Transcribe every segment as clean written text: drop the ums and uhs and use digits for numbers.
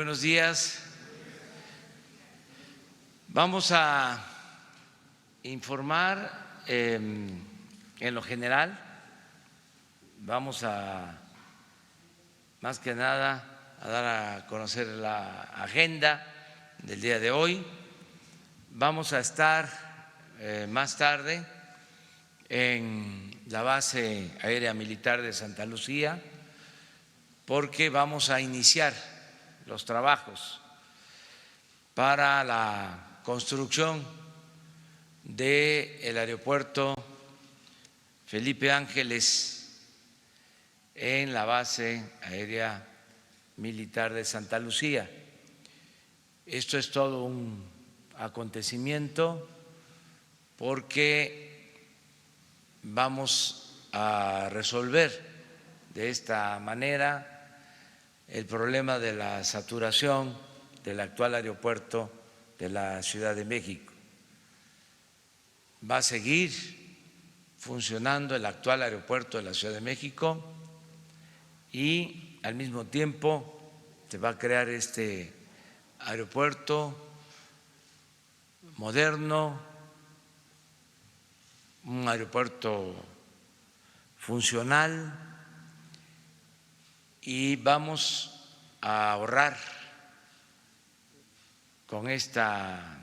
buenos días. Vamos a informar en lo general, vamos a, más que nada, a dar a conocer la agenda del día de hoy. Vamos a estar más tarde en la base aérea militar de Santa Lucía, porque vamos a iniciar los trabajos para la construcción del aeropuerto Felipe Ángeles en la base aérea militar de Santa Lucía. Esto es todo un acontecimiento porque vamos a resolver de esta manera el problema de la saturación del actual aeropuerto de la Ciudad de México. Va a seguir funcionando el actual aeropuerto de la Ciudad de México y al mismo tiempo se va a crear este aeropuerto moderno, un aeropuerto funcional, y vamos a ahorrar con esta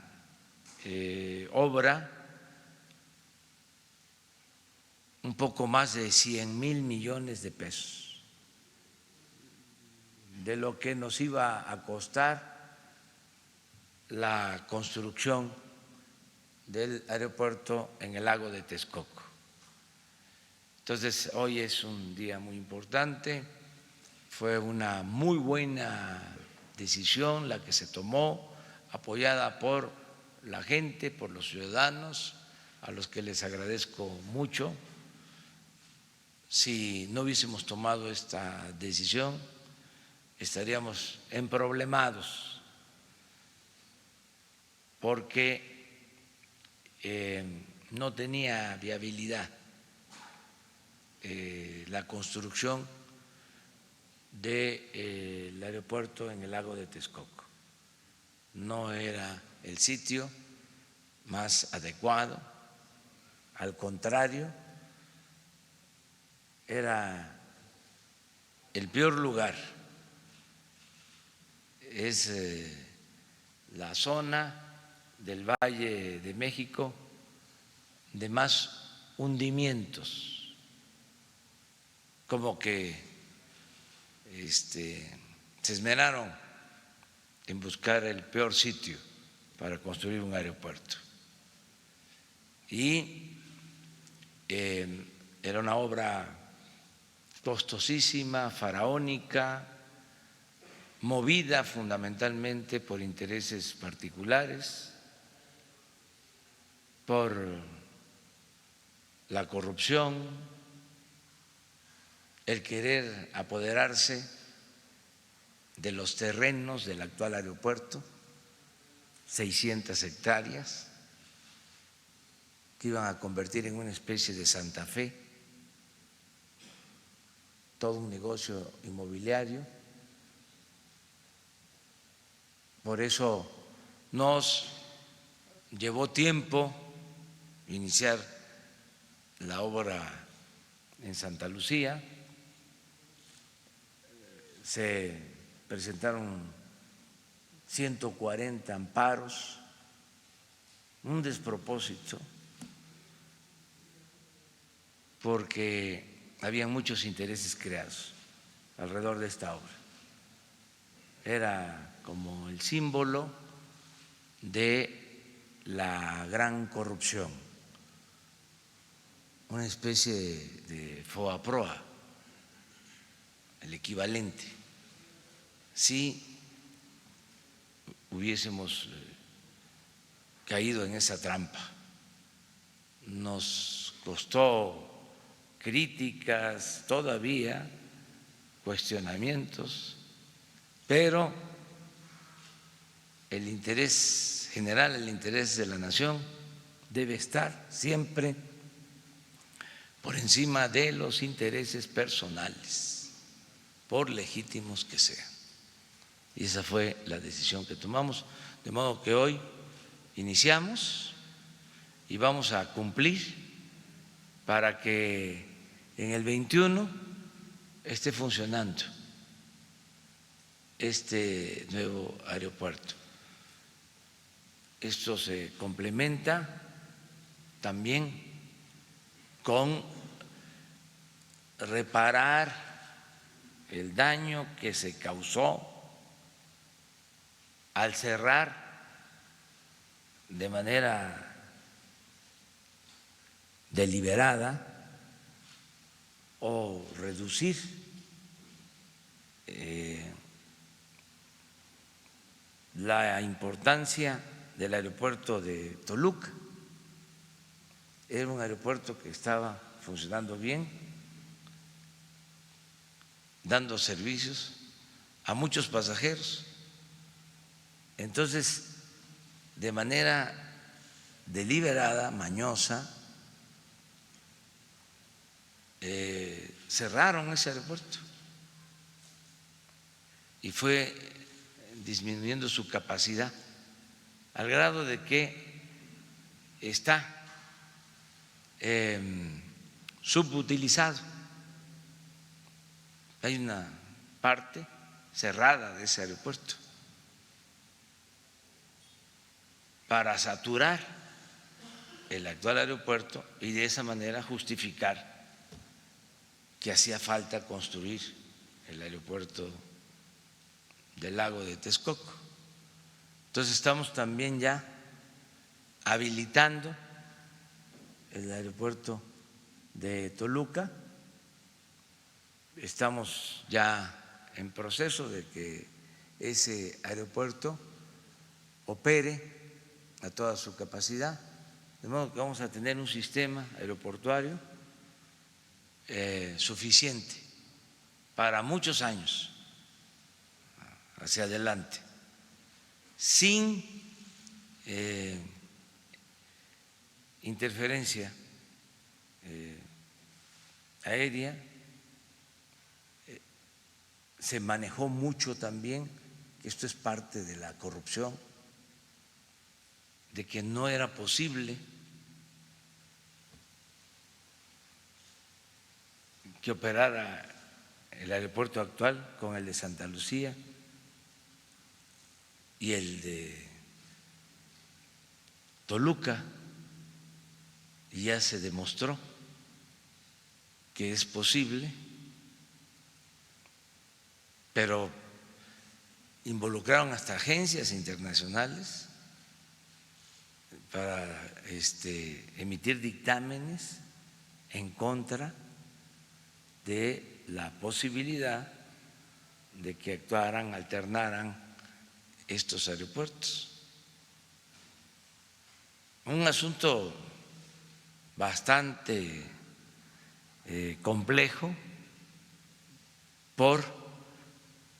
obra un poco más de 100,000 millones de pesos de lo que nos iba a costar la construcción del aeropuerto en el lago de Texcoco. Entonces, hoy es un día muy importante. Fue una muy buena decisión la que se tomó, apoyada por la gente, por los ciudadanos, a los que les agradezco mucho. Si no hubiésemos tomado esta decisión, estaríamos emproblemados, porque no tenía viabilidad la construcción del aeropuerto en el lago de Texcoco. No era el sitio más adecuado, al contrario, era el peor lugar. Es la zona del Valle de México de más hundimientos, como que se esmeraron en buscar el peor sitio para construir un aeropuerto. Y era una obra costosísima, faraónica, movida fundamentalmente por intereses particulares, por la corrupción, el querer apoderarse de los terrenos del actual aeropuerto, 600 hectáreas, que iban a convertir en una especie de Santa Fe, todo un negocio inmobiliario. Por eso nos llevó tiempo iniciar la obra en Santa Lucía. Se presentaron 140 amparos, un despropósito, porque había muchos intereses creados alrededor de esta obra. Era como el símbolo de la gran corrupción, una especie de FOA-PROA, el equivalente. Si hubiésemos caído en esa trampa, nos costó críticas, todavía cuestionamientos, pero el interés general, el interés de la nación debe estar siempre por encima de los intereses personales, por legítimos que sean. y esa fue la decisión que tomamos. De modo que hoy iniciamos y vamos a cumplir para que en el 21 esté funcionando este nuevo aeropuerto. Esto se complementa también con reparar el daño que se causó al cerrar de manera deliberada o reducir la importancia del aeropuerto de Toluca. Era un aeropuerto que estaba funcionando bien, dando servicios a muchos pasajeros. Entonces, de manera deliberada, mañosa, cerraron ese aeropuerto y fue disminuyendo su capacidad al grado de que está subutilizado. Hay una parte cerrada de ese aeropuerto para saturar el actual aeropuerto y de esa manera justificar que hacía falta construir el aeropuerto del lago de Texcoco. Entonces estamos también ya habilitando el aeropuerto de Toluca. Estamos ya en proceso de que ese aeropuerto opere a toda su capacidad, de modo que vamos a tener un sistema aeroportuario suficiente para muchos años hacia adelante, sin interferencia aérea. Se manejó mucho también que esto es parte de la corrupción, de que no era posible que operara el aeropuerto actual con el de Santa Lucía y el de Toluca, y ya se demostró que es posible, pero involucraron hasta agencias internacionales para emitir dictámenes en contra de la posibilidad de que actuaran, alternaran estos aeropuertos. Un asunto bastante complejo por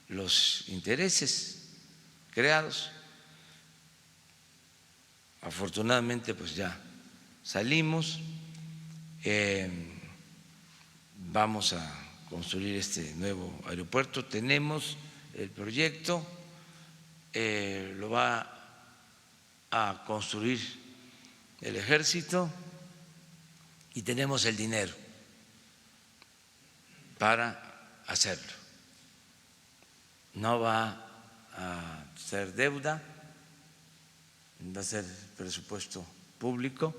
los intereses creados. Afortunadamente, pues ya salimos, vamos a construir este nuevo aeropuerto, tenemos el proyecto, lo va a construir el Ejército y tenemos el dinero para hacerlo. No va a ser deuda, va a ser presupuesto público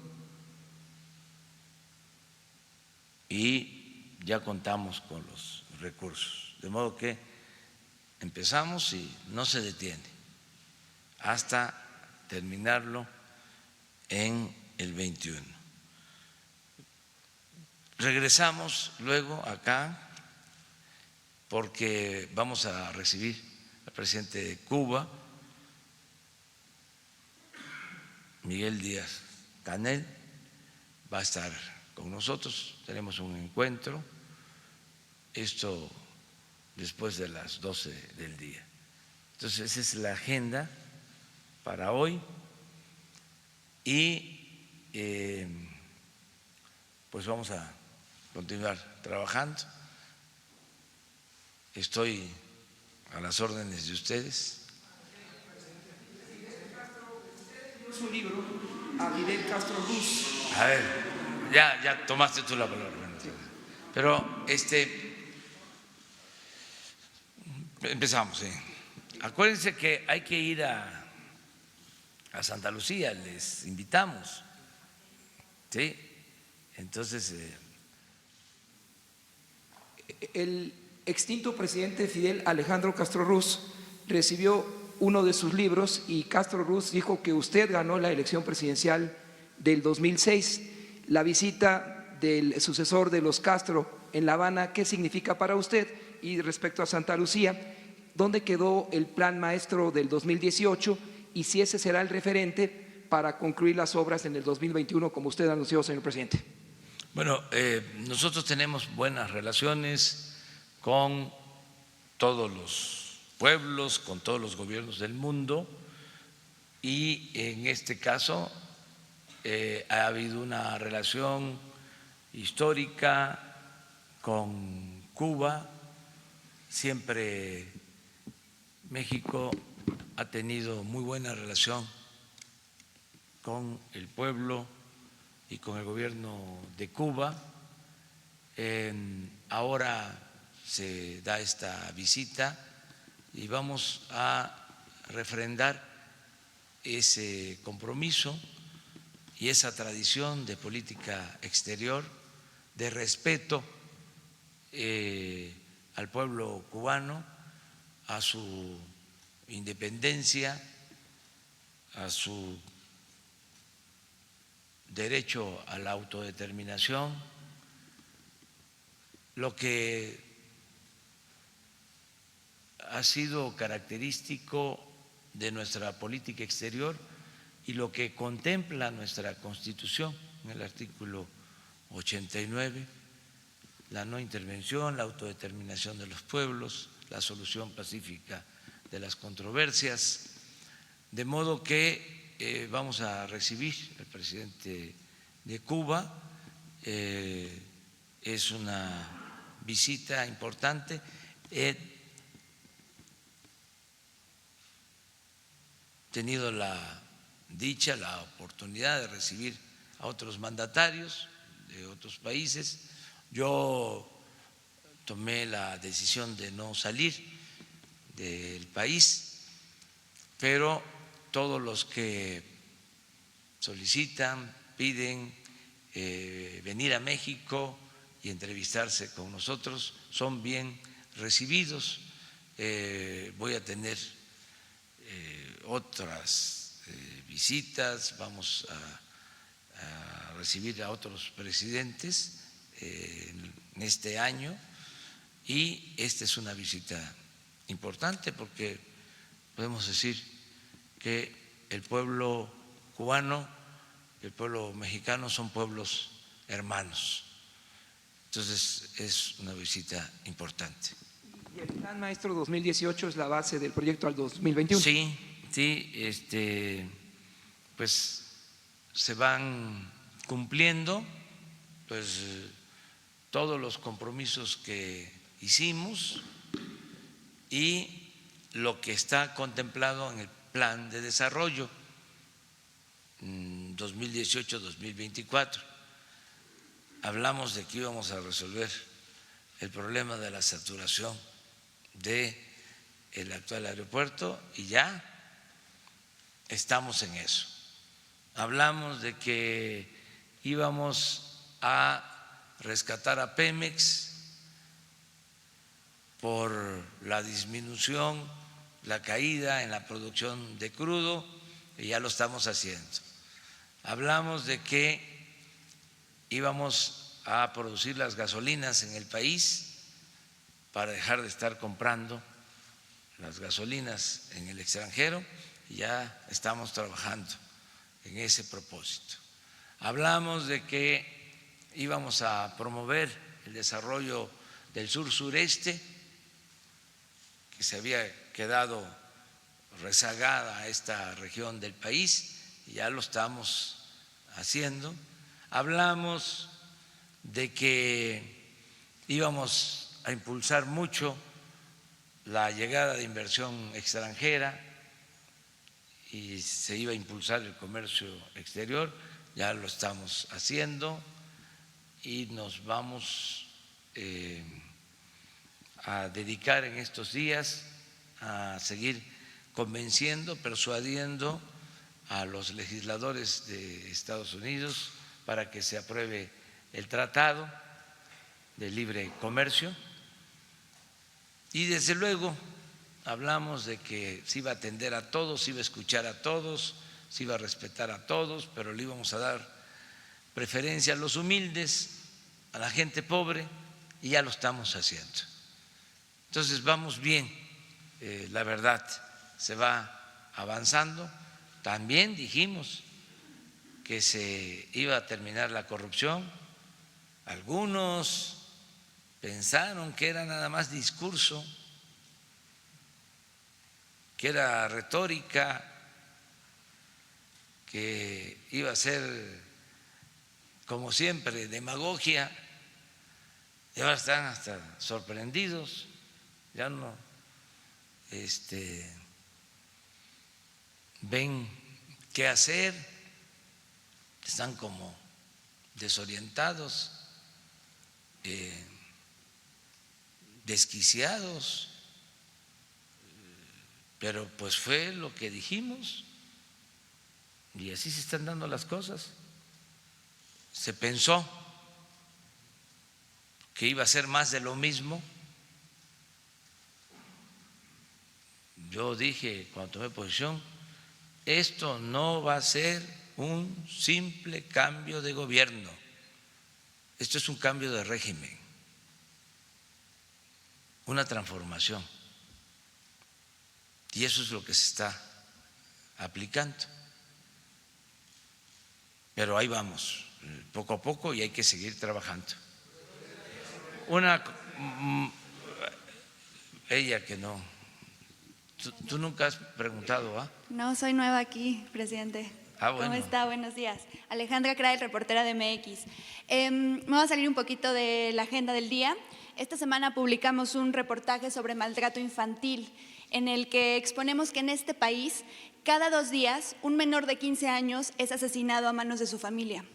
y ya contamos con los recursos, de modo que empezamos y no se detiene hasta terminarlo en el 21. Regresamos luego acá porque vamos a recibir al presidente de Cuba, Miguel Díaz-Canel, va a estar con nosotros, tenemos un encuentro, esto después de las 12 del día. Entonces, esa es la agenda para hoy y pues vamos a continuar trabajando. Estoy a las órdenes de ustedes. Su libro a Fidel Castro Ruz. A ver, ya tomaste tú la palabra. Pero empezamos. ¿Sí? Acuérdense que hay que ir a Santa Lucía, les invitamos. ¿Sí? Entonces. El extinto presidente Fidel Alejandro Castro Ruz recibió uno de sus libros y Castro Ruz dijo que usted ganó la elección presidencial del 2006. La visita del sucesor de los Castro en La Habana, ¿qué significa para usted? Y respecto a Santa Lucía, ¿dónde quedó el plan maestro del 2018 y si ese será el referente para concluir las obras en el 2021, como usted anunció, señor presidente? Bueno, nosotros tenemos buenas relaciones con todos los pueblos, con todos los gobiernos del mundo y en este caso ha habido una relación histórica con Cuba. Siempre México ha tenido muy buena relación con el pueblo y con el gobierno de Cuba. Ahora se da esta visita y vamos a refrendar ese compromiso y esa tradición de política exterior, de respeto al pueblo cubano, a su independencia, a su derecho a la autodeterminación. Lo que ha sido característico de nuestra política exterior y lo que contempla nuestra Constitución en el artículo 89, la no intervención, la autodeterminación de los pueblos, la solución pacífica de las controversias, de modo que vamos a recibir al presidente de Cuba. Es una visita importante. He tenido la dicha, la oportunidad de recibir a otros mandatarios de otros países. Yo tomé la decisión de no salir del país, pero todos los que solicitan, piden venir a México y entrevistarse con nosotros son bien recibidos. Voy a tener otras visitas, vamos a recibir a otros presidentes en este año y esta es una visita importante porque podemos decir que el pueblo cubano y el pueblo mexicano son pueblos hermanos. Entonces es una visita importante. ¿Y el plan maestro 2018 es la base del proyecto al 2021? Sí, pues se van cumpliendo pues todos los compromisos que hicimos y lo que está contemplado en el plan de desarrollo 2018-2024. Hablamos de que íbamos a resolver el problema de la saturación del actual aeropuerto y ya estamos en eso. Hablamos de que íbamos a rescatar a Pemex por la disminución, la caída en la producción de crudo, y ya lo estamos haciendo. Hablamos de que íbamos a producir las gasolinas en el país para dejar de estar comprando las gasolinas en el extranjero y ya estamos trabajando en ese propósito. Hablamos de que íbamos a promover el desarrollo del sur-sureste, que se había quedado rezagada esta región del país y ya lo estamos haciendo. Hablamos de que íbamos a impulsar mucho la llegada de inversión extranjera y se iba a impulsar el comercio exterior, ya lo estamos haciendo y nos vamos a dedicar en estos días a seguir convenciendo, persuadiendo a los legisladores de Estados Unidos para que se apruebe el Tratado de Libre Comercio. Y desde luego hablamos de que se iba a atender a todos, se iba a escuchar a todos, se iba a respetar a todos, pero le íbamos a dar preferencia a los humildes, a la gente pobre, y ya lo estamos haciendo. Entonces vamos bien, la verdad, se va avanzando. También dijimos que se iba a terminar la corrupción. Algunos pensaron que era nada más discurso, que era retórica, que iba a ser, como siempre, demagogia, y ahora están hasta sorprendidos, ya no ven qué hacer, están como desorientados, desquiciados, pero pues fue lo que dijimos y así se están dando las cosas. Se pensó que iba a ser más de lo mismo. Yo dije cuando tomé posición, esto no va a ser un simple cambio de gobierno, esto es un cambio de régimen, una transformación, y eso es lo que se está aplicando. Pero ahí vamos, poco a poco, y hay que seguir trabajando. Ella que no, tú nunca has preguntado, ¿ah? No, soy nueva aquí, presidente. Bueno. ¿Cómo está? Buenos días. Alejandra Crael, reportera de MX. Me voy a salir un poquito de la agenda del día. Esta semana publicamos un reportaje sobre maltrato infantil en el que exponemos que en este país cada 2 días un menor de 15 años es asesinado a manos de su familia.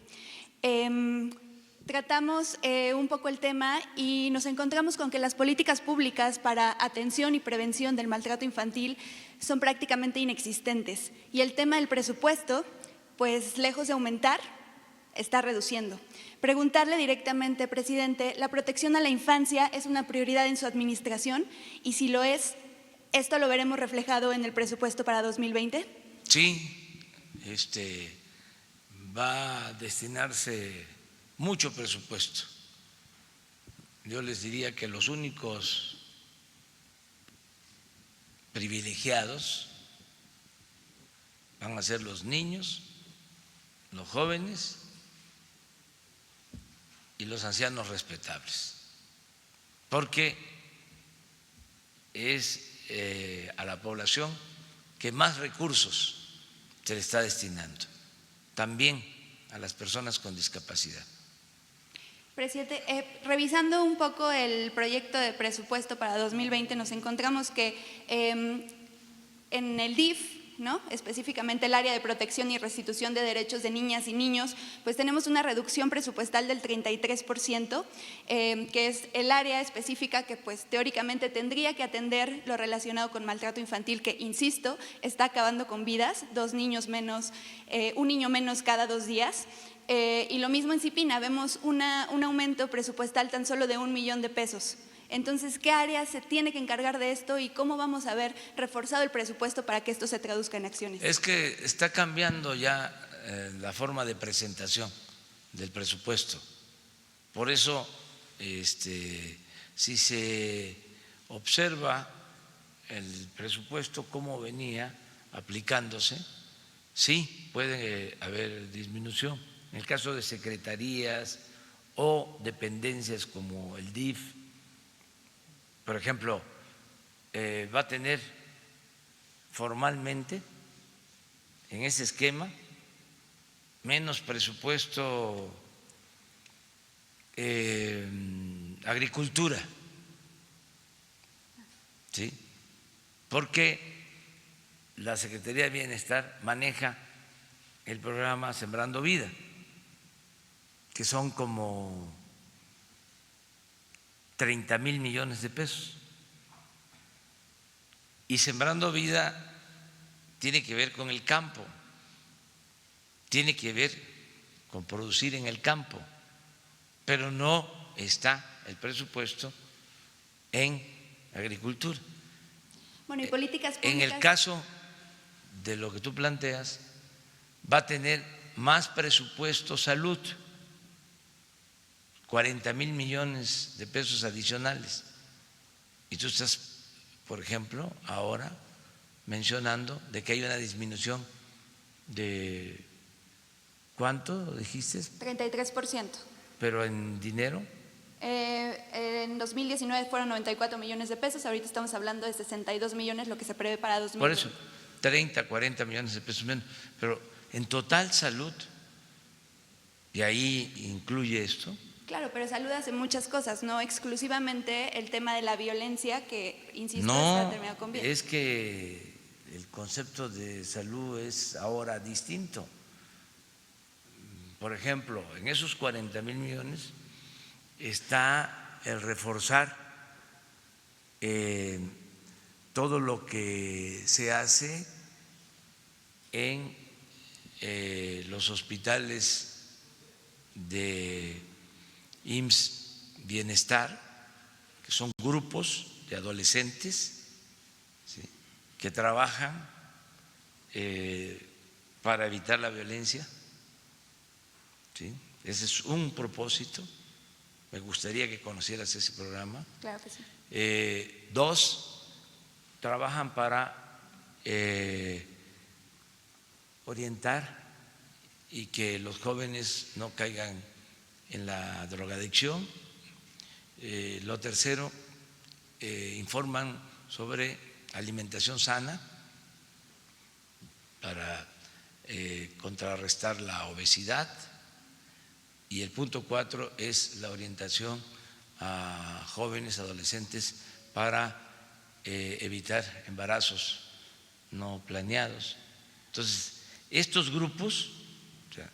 Tratamos un poco el tema y nos encontramos con que las políticas públicas para atención y prevención del maltrato infantil son prácticamente inexistentes. Y el tema del presupuesto, pues lejos de aumentar, está reduciendo. Preguntarle directamente, presidente, ¿la protección a la infancia es una prioridad en su administración? Y si lo es, ¿esto lo veremos reflejado en el presupuesto para 2020? Sí, va a destinarse mucho presupuesto. Yo les diría que los únicos privilegiados van a ser los niños, los jóvenes y los ancianos respetables, porque es a la población que más recursos se le está destinando, también a las personas con discapacidad. Presidente, revisando un poco el proyecto de presupuesto para 2020, nos encontramos que en el DIF, ¿no?, específicamente el área de protección y restitución de derechos de niñas y niños, pues tenemos una reducción presupuestal del 33%, que es el área específica que pues teóricamente tendría que atender lo relacionado con maltrato infantil, que insisto, está acabando con vidas, 2 niños menos, 1 niño menos cada 2 días. Y lo mismo en Cipina, vemos un aumento presupuestal tan solo de 1 millón de pesos. Entonces, ¿qué área se tiene que encargar de esto y cómo vamos a ver reforzado el presupuesto para que esto se traduzca en acciones? Es que está cambiando ya la forma de presentación del presupuesto. Por eso, si se observa el presupuesto cómo venía aplicándose, sí puede haber disminución. En el caso de secretarías o dependencias como el DIF, por ejemplo, va a tener formalmente en ese esquema menos presupuesto agricultura, ¿sí? Porque la Secretaría de Bienestar maneja el programa Sembrando Vida, que son como 30,000 millones de pesos. Y Sembrando Vida tiene que ver con el campo, tiene que ver con producir en el campo, pero no está el presupuesto en agricultura. Bueno, y políticas públicas. En el caso de lo que tú planteas, va a tener más presupuesto salud, 40,000 millones de pesos adicionales. Y tú estás, por ejemplo, ahora mencionando de que hay una disminución de ¿cuánto dijiste? 33%. Pero en dinero. En 2019 fueron 94 millones de pesos, ahorita estamos hablando de 62 millones, lo que se prevé para 2020. Por eso, 30, 40 millones de pesos menos. Pero en total salud, y ahí incluye esto. Claro, pero salud hace muchas cosas, no exclusivamente el tema de la violencia, que, insisto, No, está terminado con bien. es que el concepto de salud es ahora distinto. Por ejemplo, en esos 40,000 millones está el reforzar todo lo que se hace en los hospitales de IMSS Bienestar, que son grupos de adolescentes, ¿sí?, que trabajan para evitar la violencia, ¿sí? Ese es un propósito. Me gustaría que conocieras ese programa. Claro que sí. 2, trabajan para orientar y que los jóvenes no caigan en la drogadicción. Lo tercero, informan sobre alimentación sana para contrarrestar la obesidad. Y el punto 4 es la orientación a jóvenes, adolescentes para evitar embarazos no planeados. Entonces, estos grupos, o sea,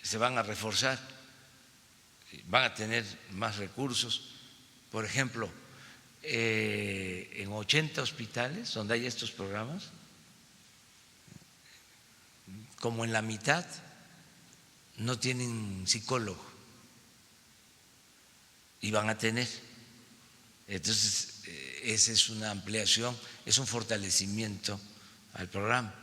se van a reforzar, van a tener más recursos. Por ejemplo, en 80 hospitales donde hay estos programas, como en la mitad no tienen psicólogo y van a tener. Entonces, esa es una ampliación, es un fortalecimiento al programa.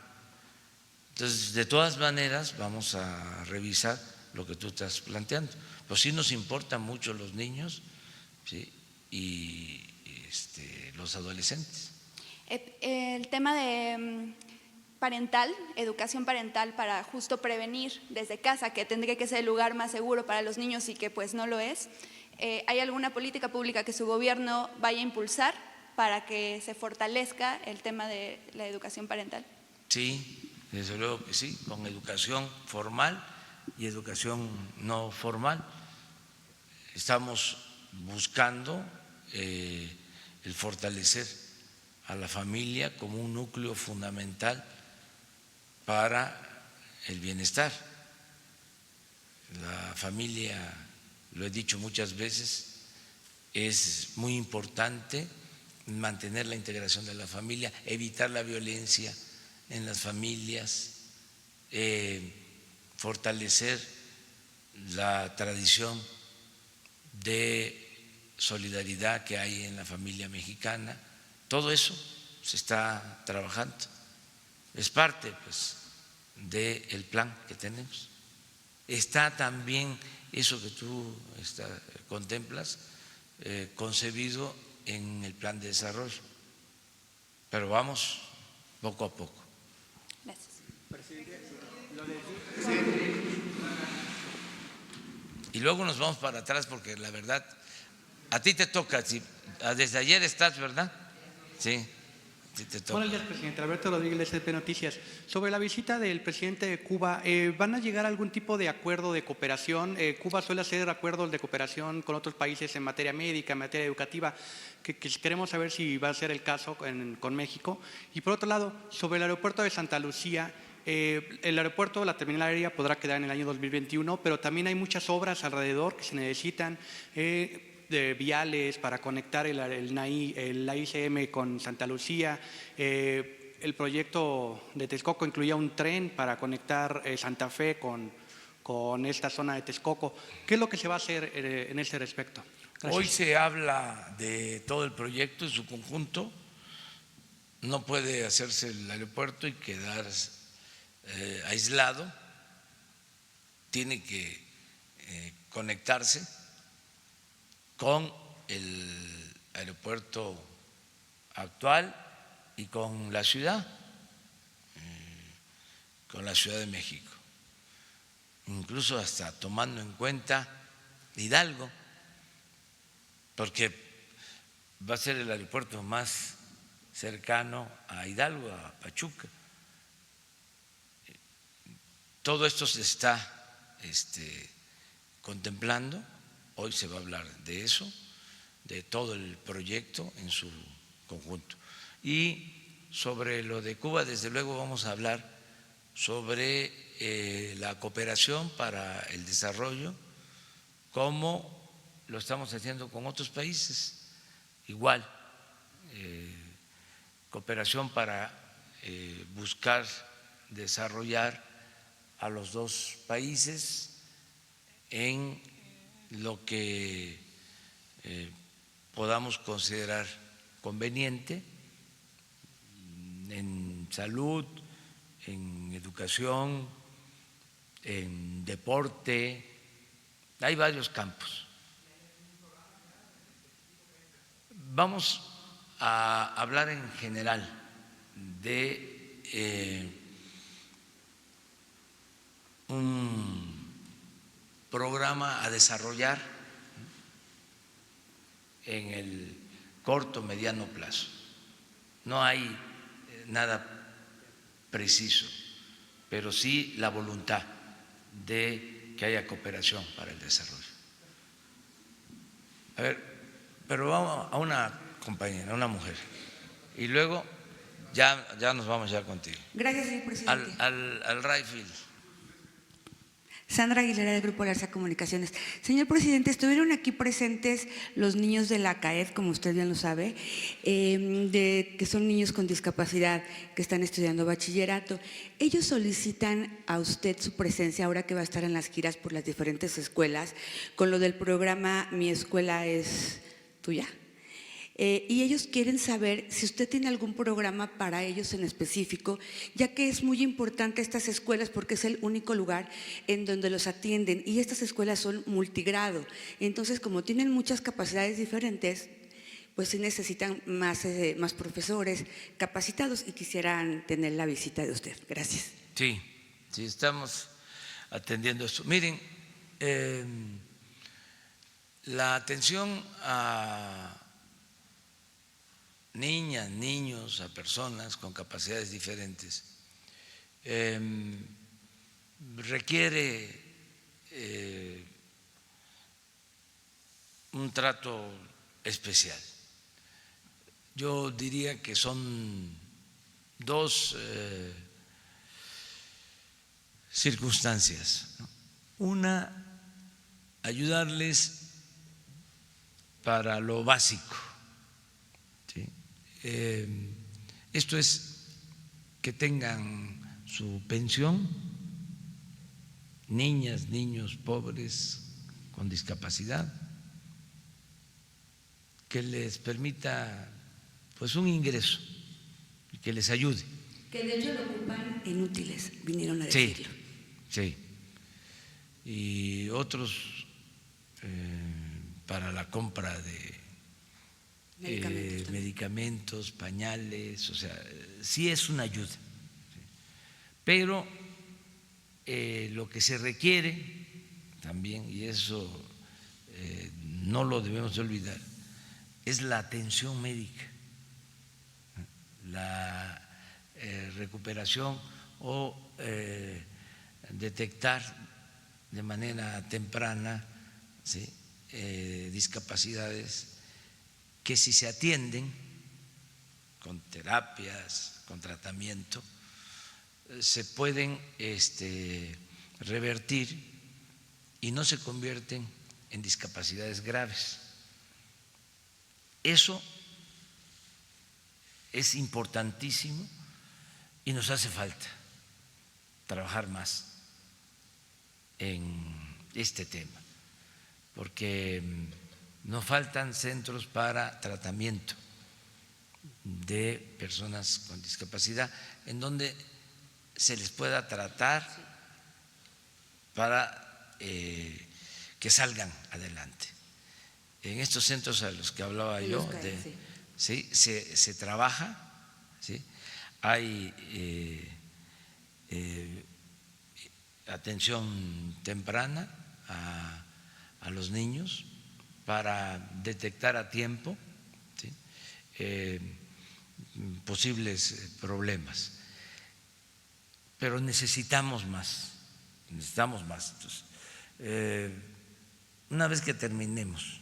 Entonces, de todas maneras, vamos a revisar lo que tú estás planteando. Pues sí nos importan mucho los niños, ¿sí?, y los adolescentes. El tema de parental, educación parental para justo prevenir desde casa, que tendría que ser el lugar más seguro para los niños y que pues no lo es. ¿Hay alguna política pública que su gobierno vaya a impulsar para que se fortalezca el tema de la educación parental? Sí, desde luego que sí, con educación formal y educación no formal. Estamos buscando el fortalecer a la familia como un núcleo fundamental para el bienestar. La familia, lo he dicho muchas veces, es muy importante mantener la integración de la familia, evitar la violencia en las familias, fortalecer la tradición de solidaridad que hay en la familia mexicana. Todo eso se está trabajando, es parte pues del plan que tenemos. Está también eso que tú contemplas concebido en el plan de desarrollo, pero vamos poco a poco. Gracias. Y luego nos vamos para atrás porque la verdad, a ti te toca, desde ayer estás, ¿verdad? Sí, te toca. Buenos días, presidente. Alberto Rodríguez, SP Noticias. Sobre la visita del presidente de Cuba, ¿van a llegar a algún tipo de acuerdo de cooperación? Cuba suele hacer acuerdos de cooperación con otros países en materia médica, en materia educativa, que queremos saber si va a ser el caso con México. Y por otro lado, sobre el aeropuerto de Santa Lucía, el aeropuerto, la terminal aérea podrá quedar en el año 2021, pero también hay muchas obras alrededor que se necesitan, de viales para conectar el ICM con Santa Lucía. El proyecto de Texcoco incluía un tren para conectar Santa Fe con esta zona de Texcoco. ¿Qué es lo que se va a hacer en ese respecto? Gracias. Hoy se habla de todo el proyecto en su conjunto. No puede hacerse el aeropuerto y quedar aislado. Tiene que conectarse con el aeropuerto actual y con la ciudad de México, incluso hasta tomando en cuenta Hidalgo, porque va a ser el aeropuerto más cercano a Hidalgo, a Pachuca. Todo esto se está contemplando. Hoy se va a hablar de eso, de todo el proyecto en su conjunto. Y sobre lo de Cuba, desde luego vamos a hablar sobre la cooperación para el desarrollo, cómo lo estamos haciendo con otros países. Igual, cooperación para buscar desarrollar a los dos países en lo que podamos considerar conveniente en salud, en educación, en deporte. Hay varios campos. Vamos a hablar en general de un programa a desarrollar en el corto, mediano plazo. No hay nada preciso, pero sí la voluntad de que haya cooperación para el desarrollo. A ver, pero vamos a una compañera, a una mujer, y luego ya nos vamos ya contigo. Gracias, señor presidente. Al Rayfield. Sandra Aguilera, del Grupo Larsa Comunicaciones. Señor presidente, estuvieron aquí presentes los niños de la CAED, como usted bien lo sabe, que son niños con discapacidad que están estudiando bachillerato. Ellos solicitan a usted su presencia ahora que va a estar en las giras por las diferentes escuelas con lo del programa Mi Escuela es Tuya. Y ellos quieren saber si usted tiene algún programa para ellos en específico, ya que es muy importante estas escuelas porque es el único lugar en donde los atienden y estas escuelas son multigrado. Entonces, como tienen muchas capacidades diferentes, pues sí necesitan más profesores capacitados y quisieran tener la visita de usted. Gracias. Sí, estamos atendiendo esto. Miren, la atención a niñas, niños, a personas con capacidades diferentes, requiere un trato especial. Yo diría que son dos circunstancias, ¿no? Una, ayudarles para lo básico. Esto es que tengan su pensión, niñas, niños pobres con discapacidad, que les permita pues un ingreso y que les ayude. Que de hecho lo ocupan en útiles, vinieron a decirlo. Sí. Y otros para la compra de medicamentos, pañales, o sea, sí es una ayuda. Pero lo que se requiere también, y eso no lo debemos de olvidar, es la atención médica. la recuperación o detectar de manera temprana, ¿sí?, discapacidades que si se atienden con terapias, con tratamiento, se pueden revertir y no se convierten en discapacidades graves. Eso es importantísimo y nos hace falta trabajar más en este tema, porque nos faltan centros para tratamiento de personas con discapacidad en donde se les pueda tratar para que salgan adelante. En estos centros a los que hablaba yo, ¿sí?, se trabaja, ¿sí?, hay atención temprana a los niños para detectar a tiempo, ¿sí?, posibles problemas, pero necesitamos más. Entonces, una vez que terminemos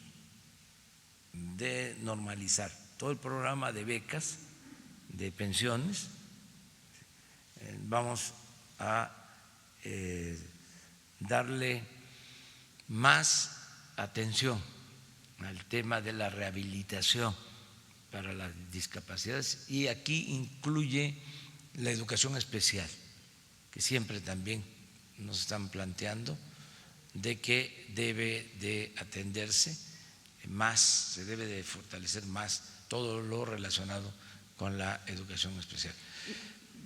de normalizar todo el programa de becas, de pensiones, vamos a darle más atención al tema de la rehabilitación para las discapacidades, y aquí incluye la educación especial, que siempre también nos están planteando de que debe de atenderse más, se debe de fortalecer más todo lo relacionado con la educación especial.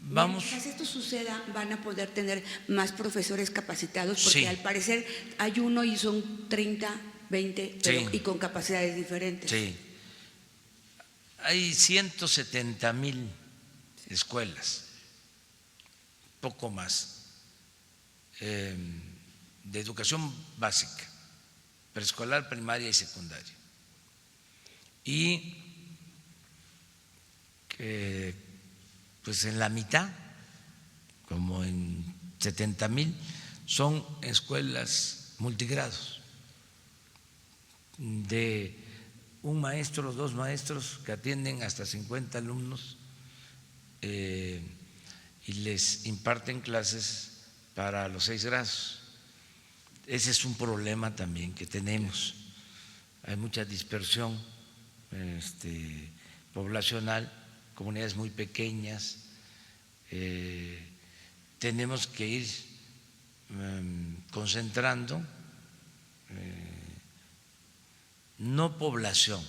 Vamos. Mientras esto suceda, van a poder tener más profesores capacitados, porque sí, al parecer hay uno y son 30, 20, pero, sí, y con capacidades diferentes. Sí, hay 170,000 escuelas, poco más, de educación básica, preescolar, primaria y secundaria, y pues en la mitad, como en 70,000, son escuelas multigrados, de un maestro, 2 maestros que atienden hasta 50 alumnos y les imparten clases para los 6 grados. Ese es un problema también que tenemos. Hay mucha dispersión poblacional, comunidades muy pequeñas. Tenemos que ir concentrando no población,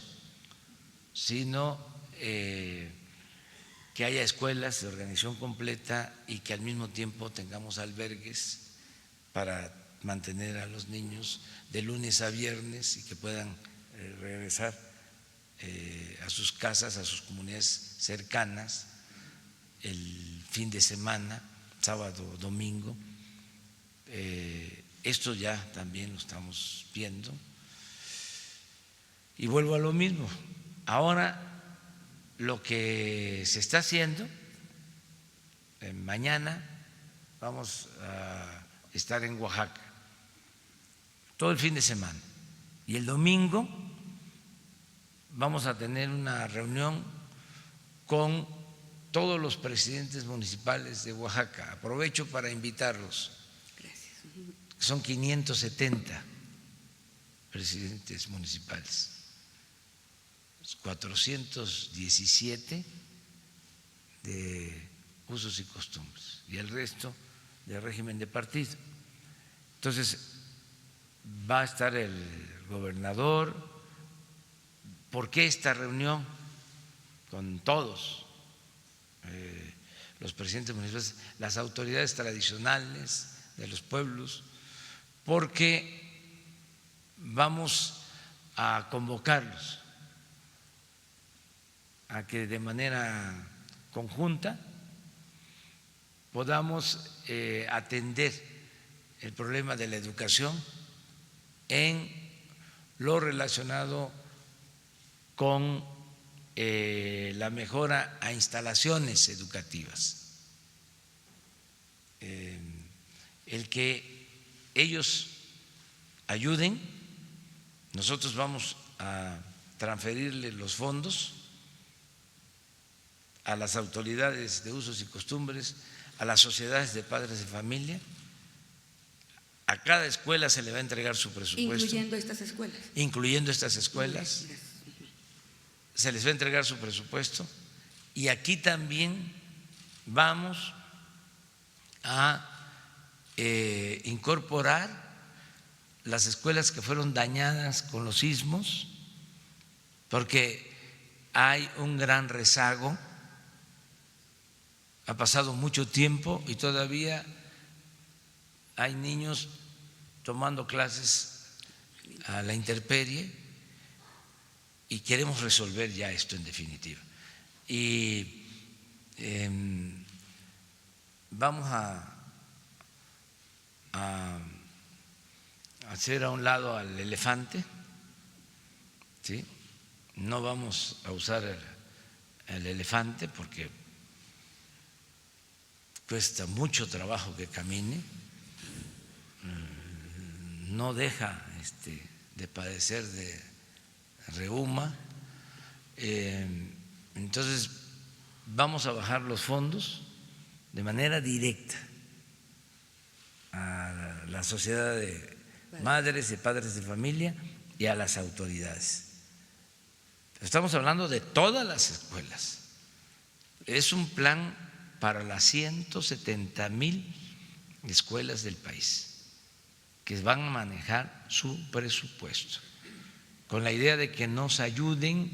sino que haya escuelas de organización completa y que al mismo tiempo tengamos albergues para mantener a los niños de lunes a viernes y que puedan regresar a sus casas, a sus comunidades cercanas el fin de semana, sábado, domingo. Esto ya también lo estamos viendo. Y vuelvo a lo mismo. Ahora lo que se está haciendo, mañana vamos a estar en Oaxaca todo el fin de semana, y el domingo vamos a tener una reunión con todos los presidentes municipales de Oaxaca. Aprovecho para invitarlos. Gracias. Son 570 presidentes municipales, 417 de usos y costumbres y el resto de régimen de partido. Entonces va a estar el gobernador. ¿Por qué esta reunión con todos los presidentes municipales, las autoridades tradicionales de los pueblos? Porque vamos a convocarlos a que de manera conjunta podamos atender el problema de la educación en lo relacionado con la mejora a instalaciones educativas, el que ellos ayuden. Nosotros vamos a transferirle los fondos a las autoridades de usos y costumbres, a las sociedades de padres de familia. A cada escuela se le va a entregar su presupuesto. Incluyendo estas escuelas. Incluyendo estas escuelas. Se les va a entregar su presupuesto. Y aquí también vamos a incorporar las escuelas que fueron dañadas con los sismos, porque hay un gran rezago. Ha pasado mucho tiempo y todavía hay niños tomando clases a la intemperie y queremos resolver ya esto en definitiva. Y vamos a hacer a un lado al elefante, ¿sí? No vamos a usar el elefante porque cuesta mucho trabajo que camine, no deja de padecer de reuma, entonces vamos a bajar los fondos de manera directa a la sociedad de madres y padres de familia y a las autoridades. Estamos hablando de todas las escuelas. Es un plan para las 170,000 escuelas del país que van a manejar su presupuesto, con la idea de que nos ayuden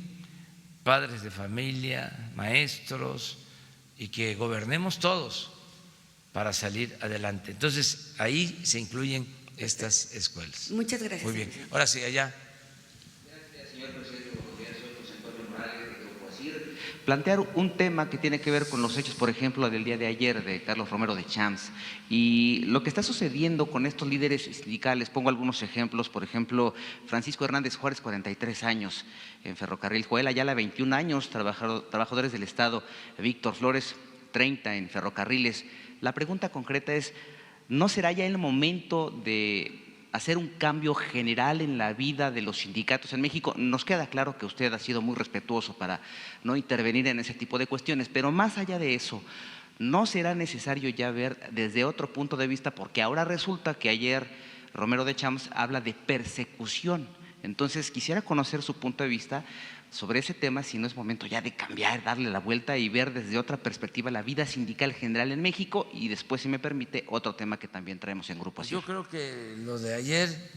padres de familia, maestros, y que gobernemos todos para salir adelante. Entonces, ahí se incluyen estas escuelas. Muchas gracias. Muy bien. Ahora sí, allá. Plantear un tema que tiene que ver con los hechos, por ejemplo, del día de ayer de Carlos Romero de Champs y lo que está sucediendo con estos líderes sindicales. Pongo algunos ejemplos, por ejemplo, Francisco Hernández Juárez, 43 años en Ferrocarril, Joel Ayala, 21 años, trabajadores del Estado, Víctor Flores, 30 en Ferrocarriles. La pregunta concreta es, ¿no será ya el momento de hacer un cambio general en la vida de los sindicatos en México? Nos queda claro que usted ha sido muy respetuoso para no intervenir en ese tipo de cuestiones, pero más allá de eso, ¿no será necesario ya ver desde otro punto de vista? Porque ahora resulta que ayer Romero de Champs habla de persecución. Entonces quisiera conocer su punto de vista sobre ese tema, si no es momento ya de cambiar, darle la vuelta y ver desde otra perspectiva la vida sindical general en México, y después, si me permite, otro tema que también traemos en Grupo Asir. Yo creo que lo de ayer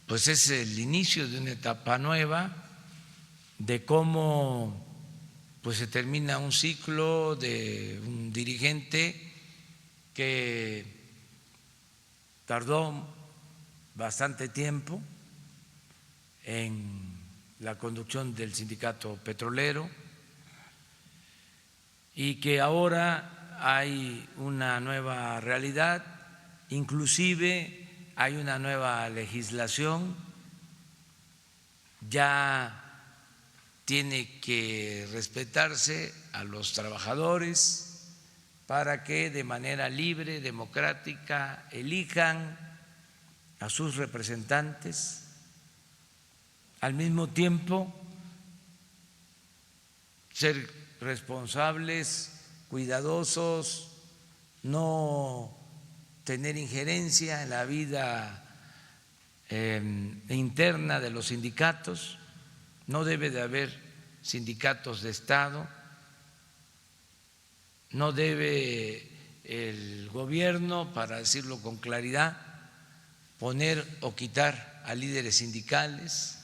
pues es el inicio de una etapa nueva, de cómo pues se termina un ciclo de un dirigente que tardó bastante tiempo en la conducción del sindicato petrolero y que ahora hay una nueva realidad, inclusive hay una nueva legislación, ya tiene que respetarse a los trabajadores para que de manera libre, democrática, elijan a sus representantes. Al mismo tiempo, ser responsables, cuidadosos, no tener injerencia en la vida interna de los sindicatos. No debe de haber sindicatos de Estado, no debe el gobierno, para decirlo con claridad, poner o quitar a líderes sindicales,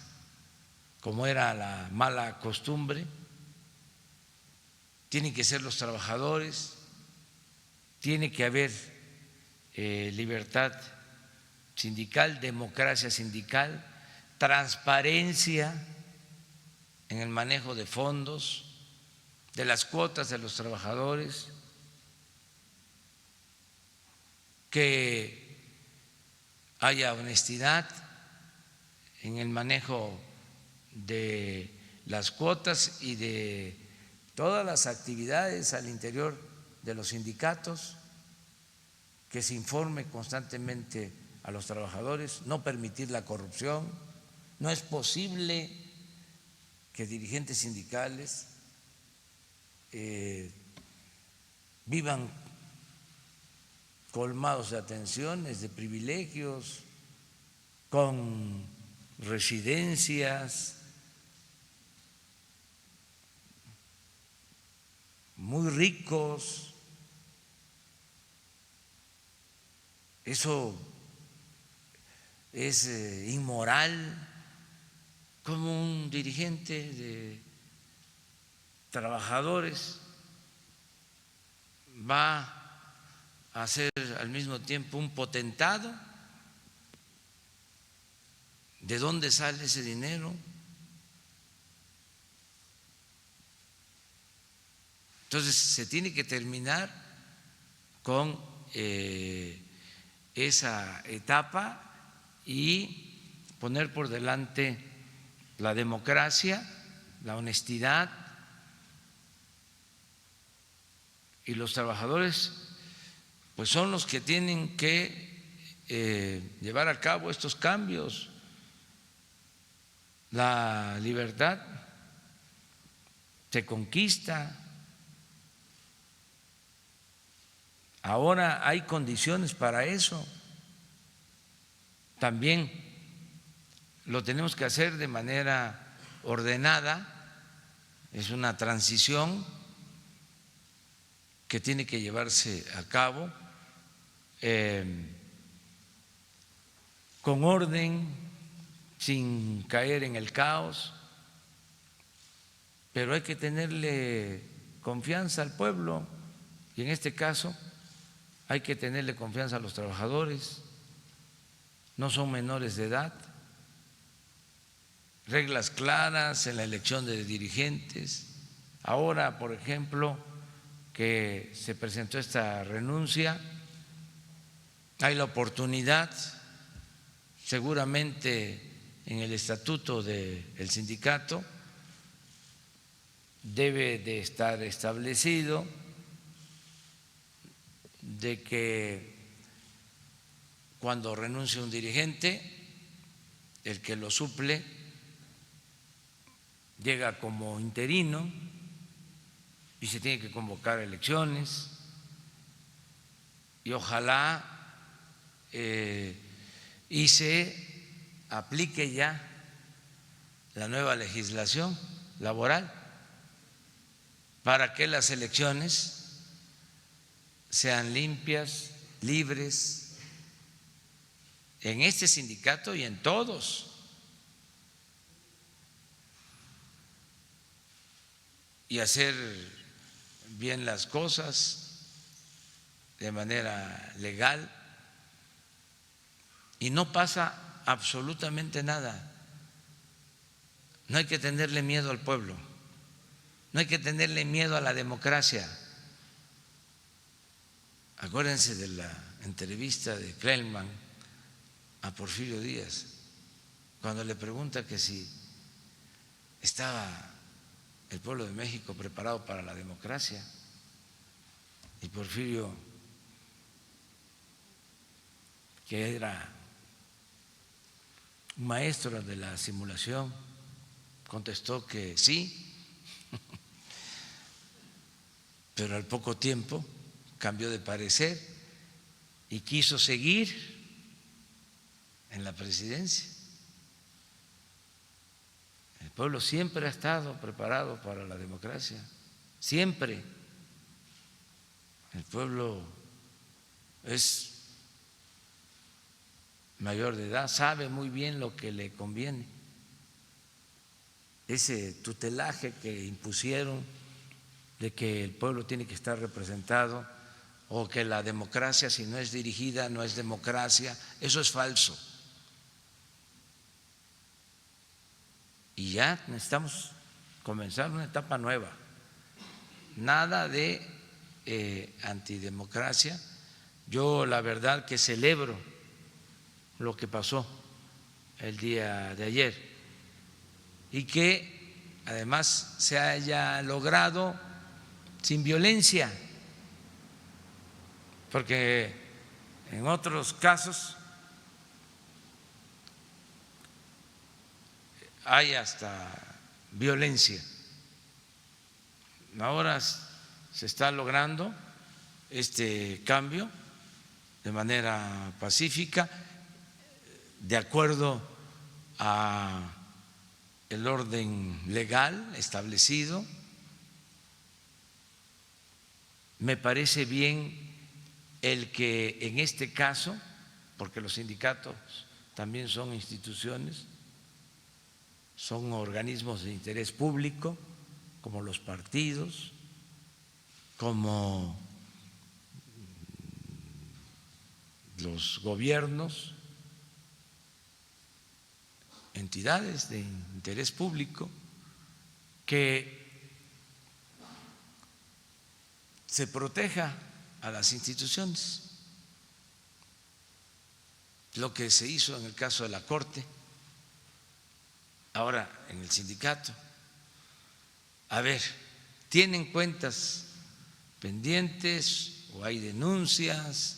como era la mala costumbre. Tienen que ser los trabajadores, tiene que haber libertad sindical, democracia sindical, transparencia en el manejo de fondos, de las cuotas de los trabajadores, que haya honestidad en el manejo de las cuotas y de todas las actividades al interior de los sindicatos, que se informe constantemente a los trabajadores, no permitir la corrupción. No es posible que dirigentes sindicales vivan colmados de atenciones, de privilegios, con residencias muy ricos. Eso es inmoral. Como un dirigente de trabajadores va a ser al mismo tiempo un potentado? ¿De dónde sale ese dinero? Entonces se tiene que terminar con esa etapa y poner por delante la democracia, la honestidad, y los trabajadores pues son los que tienen que llevar a cabo estos cambios. La libertad se conquista. Ahora hay condiciones para eso. También lo tenemos que hacer de manera ordenada. Es una transición que tiene que llevarse a cabo con orden, sin caer en el caos, pero hay que tenerle confianza al pueblo y en este caso hay que tenerle confianza a los trabajadores. No son menores de edad. Reglas claras en la elección de dirigentes. Ahora, por ejemplo, que se presentó esta renuncia, hay la oportunidad, seguramente en el estatuto del sindicato debe de estar establecido de que cuando renuncie un dirigente, el que lo suple llega como interino y se tiene que convocar elecciones y ojalá y se aplique ya la nueva legislación laboral para que las elecciones sean limpias, libres, en este sindicato y en todos. Y hacer bien las cosas de manera legal y no pasa absolutamente nada. No hay que tenerle miedo al pueblo, no hay que tenerle miedo a la democracia. Acuérdense de la entrevista de Kleinman a Porfirio Díaz, cuando le pregunta que si estaba el pueblo de México preparado para la democracia, y Porfirio, que era un maestro de la simulación, contestó que sí, pero al poco tiempo cambió de parecer y quiso seguir en la presidencia. El pueblo siempre ha estado preparado para la democracia, siempre. El pueblo es mayor de edad, sabe muy bien lo que le conviene. Ese tutelaje que impusieron de que el pueblo tiene que estar representado o que la democracia, si no es dirigida, no es democracia, eso es falso. Y ya necesitamos comenzar una etapa nueva. Nada de antidemocracia. Yo la verdad que celebro lo que pasó el día de ayer y que además se haya logrado sin violencia, porque en otros casos hay hasta violencia. Ahora se está logrando este cambio de manera pacífica, de acuerdo a el orden legal establecido. Me parece bien el que en este caso, porque los sindicatos también son instituciones, son organismos de interés público, como los partidos, como los gobiernos, entidades de interés público, que se proteja a las instituciones. Lo que se hizo en el caso de la Corte, ahora en el sindicato. A ver, ¿tienen cuentas pendientes o hay denuncias?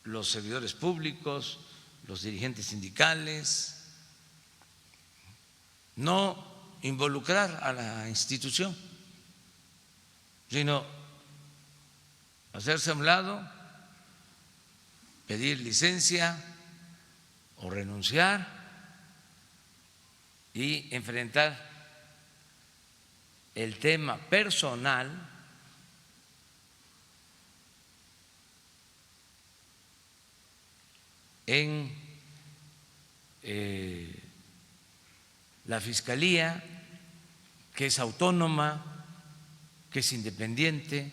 Los servidores públicos, los dirigentes sindicales, no involucrar a la institución, sino hacerse a un lado, pedir licencia o renunciar y enfrentar el tema personal en la Fiscalía, que es autónoma, que es independiente.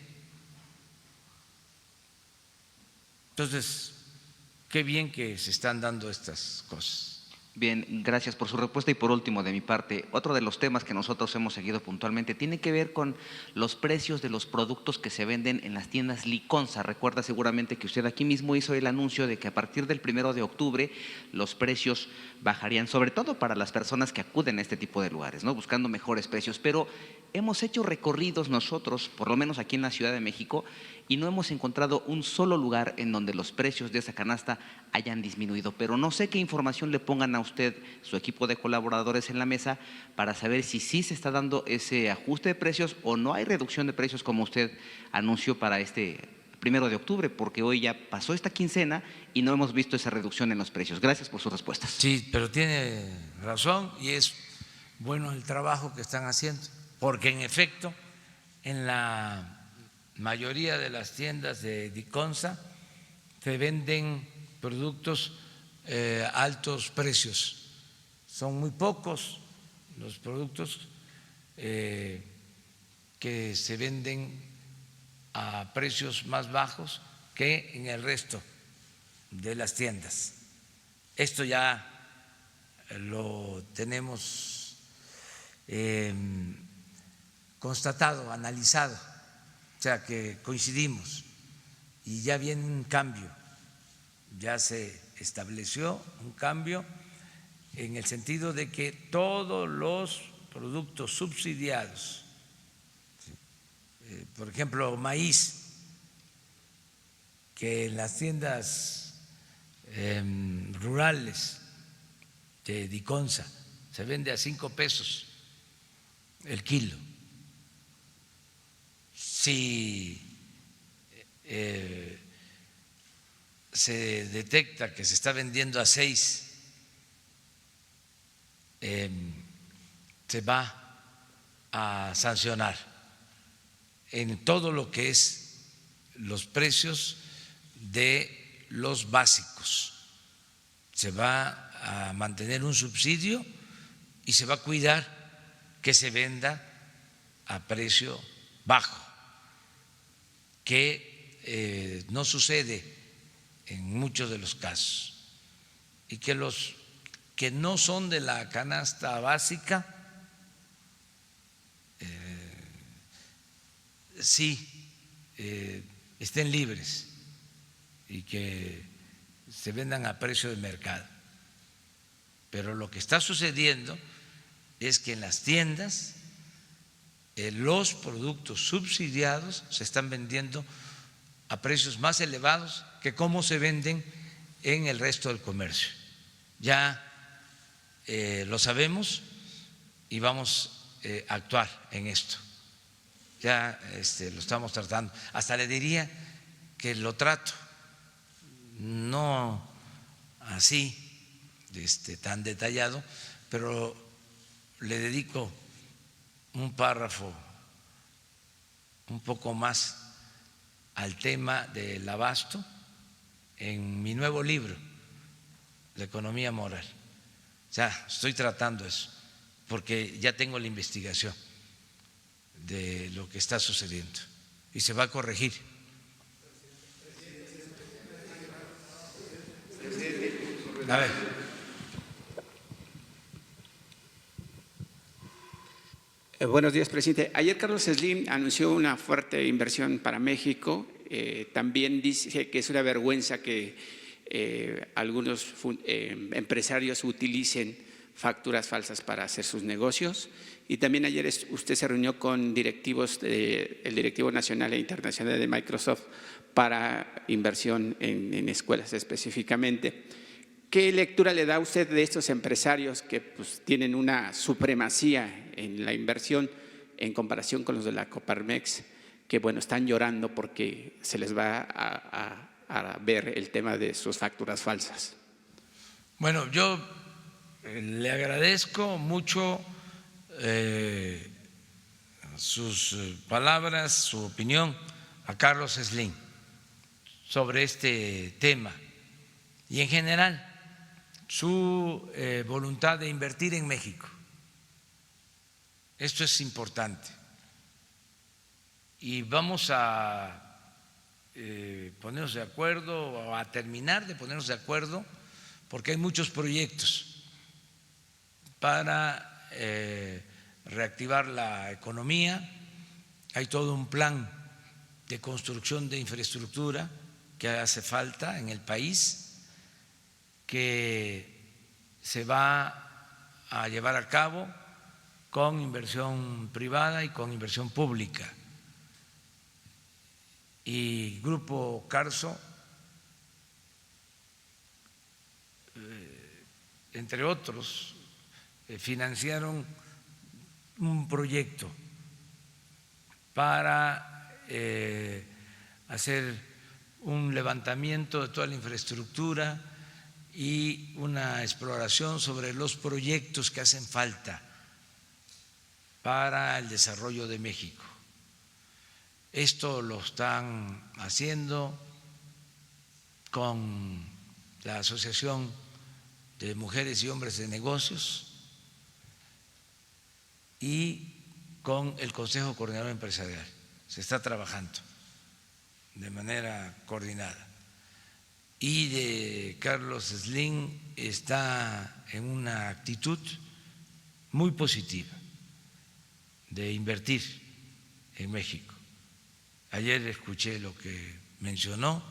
Entonces, qué bien que se están dando estas cosas. Bien, gracias por su respuesta. Y por último, de mi parte, otro de los temas que nosotros hemos seguido puntualmente tiene que ver con los precios de los productos que se venden en las tiendas Liconsa. Recuerda seguramente que usted aquí mismo hizo el anuncio de que a partir del 1 de octubre los precios bajarían, sobre todo para las personas que acuden a este tipo de lugares, ¿no?, buscando mejores precios. Pero hemos hecho recorridos nosotros, por lo menos aquí en la Ciudad de México, y no hemos encontrado un solo lugar en donde los precios de esa canasta hayan disminuido. Pero no sé qué información le pongan a usted, su equipo de colaboradores en la mesa, para saber si sí se está dando ese ajuste de precios o no hay reducción de precios como usted anunció para este 1 de octubre, porque hoy ya pasó esta quincena y no hemos visto esa reducción en los precios. Gracias por sus respuestas. Sí, pero tiene razón y es bueno el trabajo que están haciendo, porque en efecto en la mayoría de las tiendas de Liconsa se venden productos altos precios. Son muy pocos los productos que se venden a precios más bajos que en el resto de las tiendas. Esto ya lo tenemos constatado, analizado, o sea que coincidimos y ya viene un cambio, ya se estableció un cambio en el sentido de que todos los productos subsidiados, por ejemplo, maíz, que en las tiendas rurales de Liconsa se vende a 5 pesos el kilo. Si se detecta que se está vendiendo a 6, se va a sancionar en todo lo que es los precios de los básicos. Se va a mantener un subsidio y se va a cuidar que se venda a precio bajo, que no sucede en muchos de los casos, y que los que no son de la canasta básica sí estén libres y que se vendan a precio de mercado. Pero lo que está sucediendo es que en las tiendas los productos subsidiados se están vendiendo a precios más elevados que cómo se venden en el resto del comercio. Ya lo sabemos y vamos a actuar en esto. Ya lo estamos tratando. Hasta le diría que lo trato, no así tan detallado, pero le dedico un párrafo un poco más al tema del abasto en mi nuevo libro, La economía moral. O sea, estoy tratando eso, porque ya tengo la investigación de lo que está sucediendo y se va a corregir. A ver. Buenos días, presidente. Ayer Carlos Slim anunció una fuerte inversión para México. También dice que es una vergüenza que algunos empresarios utilicen facturas falsas para hacer sus negocios. Y también ayer usted se reunió con directivos el directivo nacional e internacional de Microsoft para inversión en escuelas específicamente. ¿Qué lectura le da usted de estos empresarios que pues, tienen una supremacía en la inversión en comparación con los de la Coparmex, que bueno, están llorando porque se les va a ver el tema de sus facturas falsas? Bueno, yo le agradezco mucho sus palabras, su opinión a Carlos Slim sobre este tema y en general su voluntad de invertir en México. Esto es importante y vamos a ponernos de acuerdo o a terminar de ponernos de acuerdo porque hay muchos proyectos para reactivar la economía, hay todo un plan de construcción de infraestructura que hace falta en el país, que se va a llevar a cabo con inversión privada y con inversión pública. Y Grupo Carso, entre otros, financiaron un proyecto para hacer un levantamiento de toda la infraestructura y una exploración sobre los proyectos que hacen falta para el desarrollo de México. Esto lo están haciendo con la Asociación de Mujeres y Hombres de Negocios y con el Consejo Coordinador Empresarial. Se está trabajando de manera coordinada. Y de Carlos Slim está en una actitud muy positiva de invertir en México. Ayer escuché lo que mencionó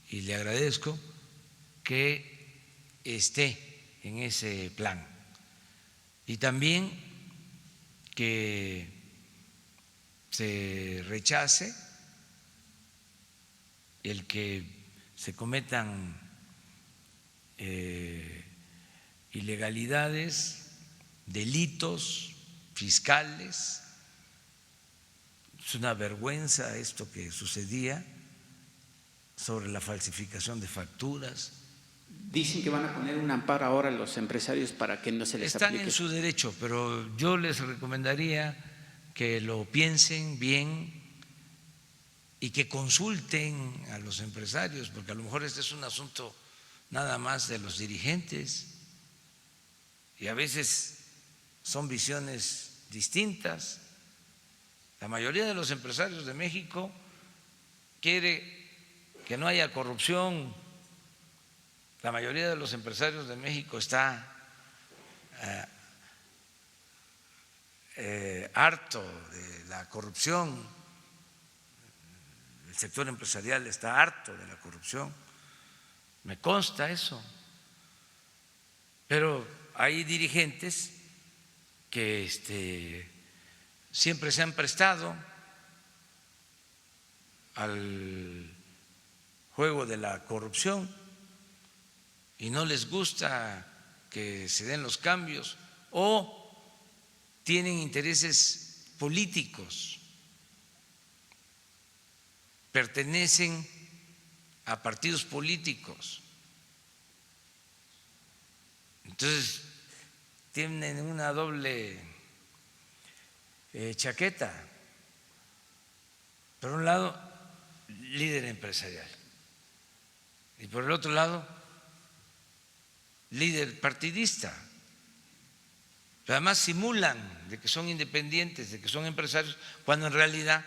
y le agradezco que esté en ese plan. Y también que se rechace el que se cometan ilegalidades, delitos fiscales. Es una vergüenza esto que sucedía sobre la falsificación de facturas. Dicen que van a poner un amparo ahora a los empresarios para que no se les aplique. Están en su derecho, pero yo les recomendaría que lo piensen bien y que consulten a los empresarios, porque a lo mejor este es un asunto nada más de los dirigentes y a veces son visiones distintas. La mayoría de los empresarios de México quiere que no haya corrupción. La mayoría de los empresarios de México está harto de la corrupción. El sector empresarial está harto de la corrupción. Me consta eso. Pero hay dirigentes que siempre se han prestado al juego de la corrupción y no les gusta que se den los cambios o tienen intereses políticos, pertenecen a partidos políticos. Entonces, tienen una doble chaqueta. Por un lado, líder empresarial, y por el otro lado, líder partidista. Pero además simulan de que son independientes, de que son empresarios, cuando en realidad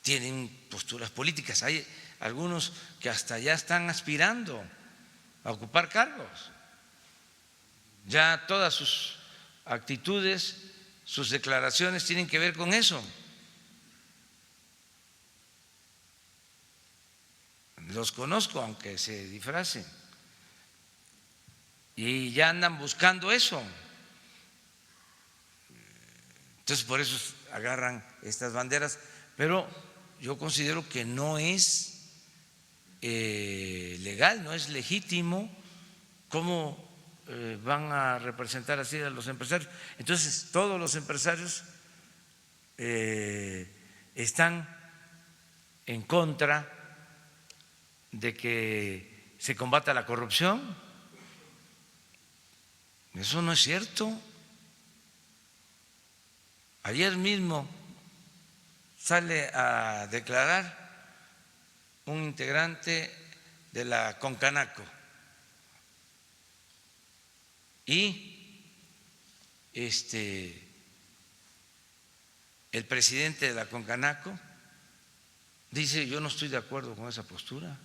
tienen posturas políticas. Hay algunos que hasta ya están aspirando a ocupar cargos. Ya todas sus actitudes, sus declaraciones tienen que ver con eso. Los conozco, aunque se disfracen, y ya andan buscando eso. Entonces, por eso agarran estas banderas, pero yo considero que no es legal, no es legítimo. ¿Cómo van a representar así a los empresarios? Entonces, todos los empresarios están en contra de que se combata la corrupción. Eso no es cierto. Ayer mismo sale a declarar un integrante de la Concanaco y el presidente de la Concanaco dice: yo no estoy de acuerdo con esa postura.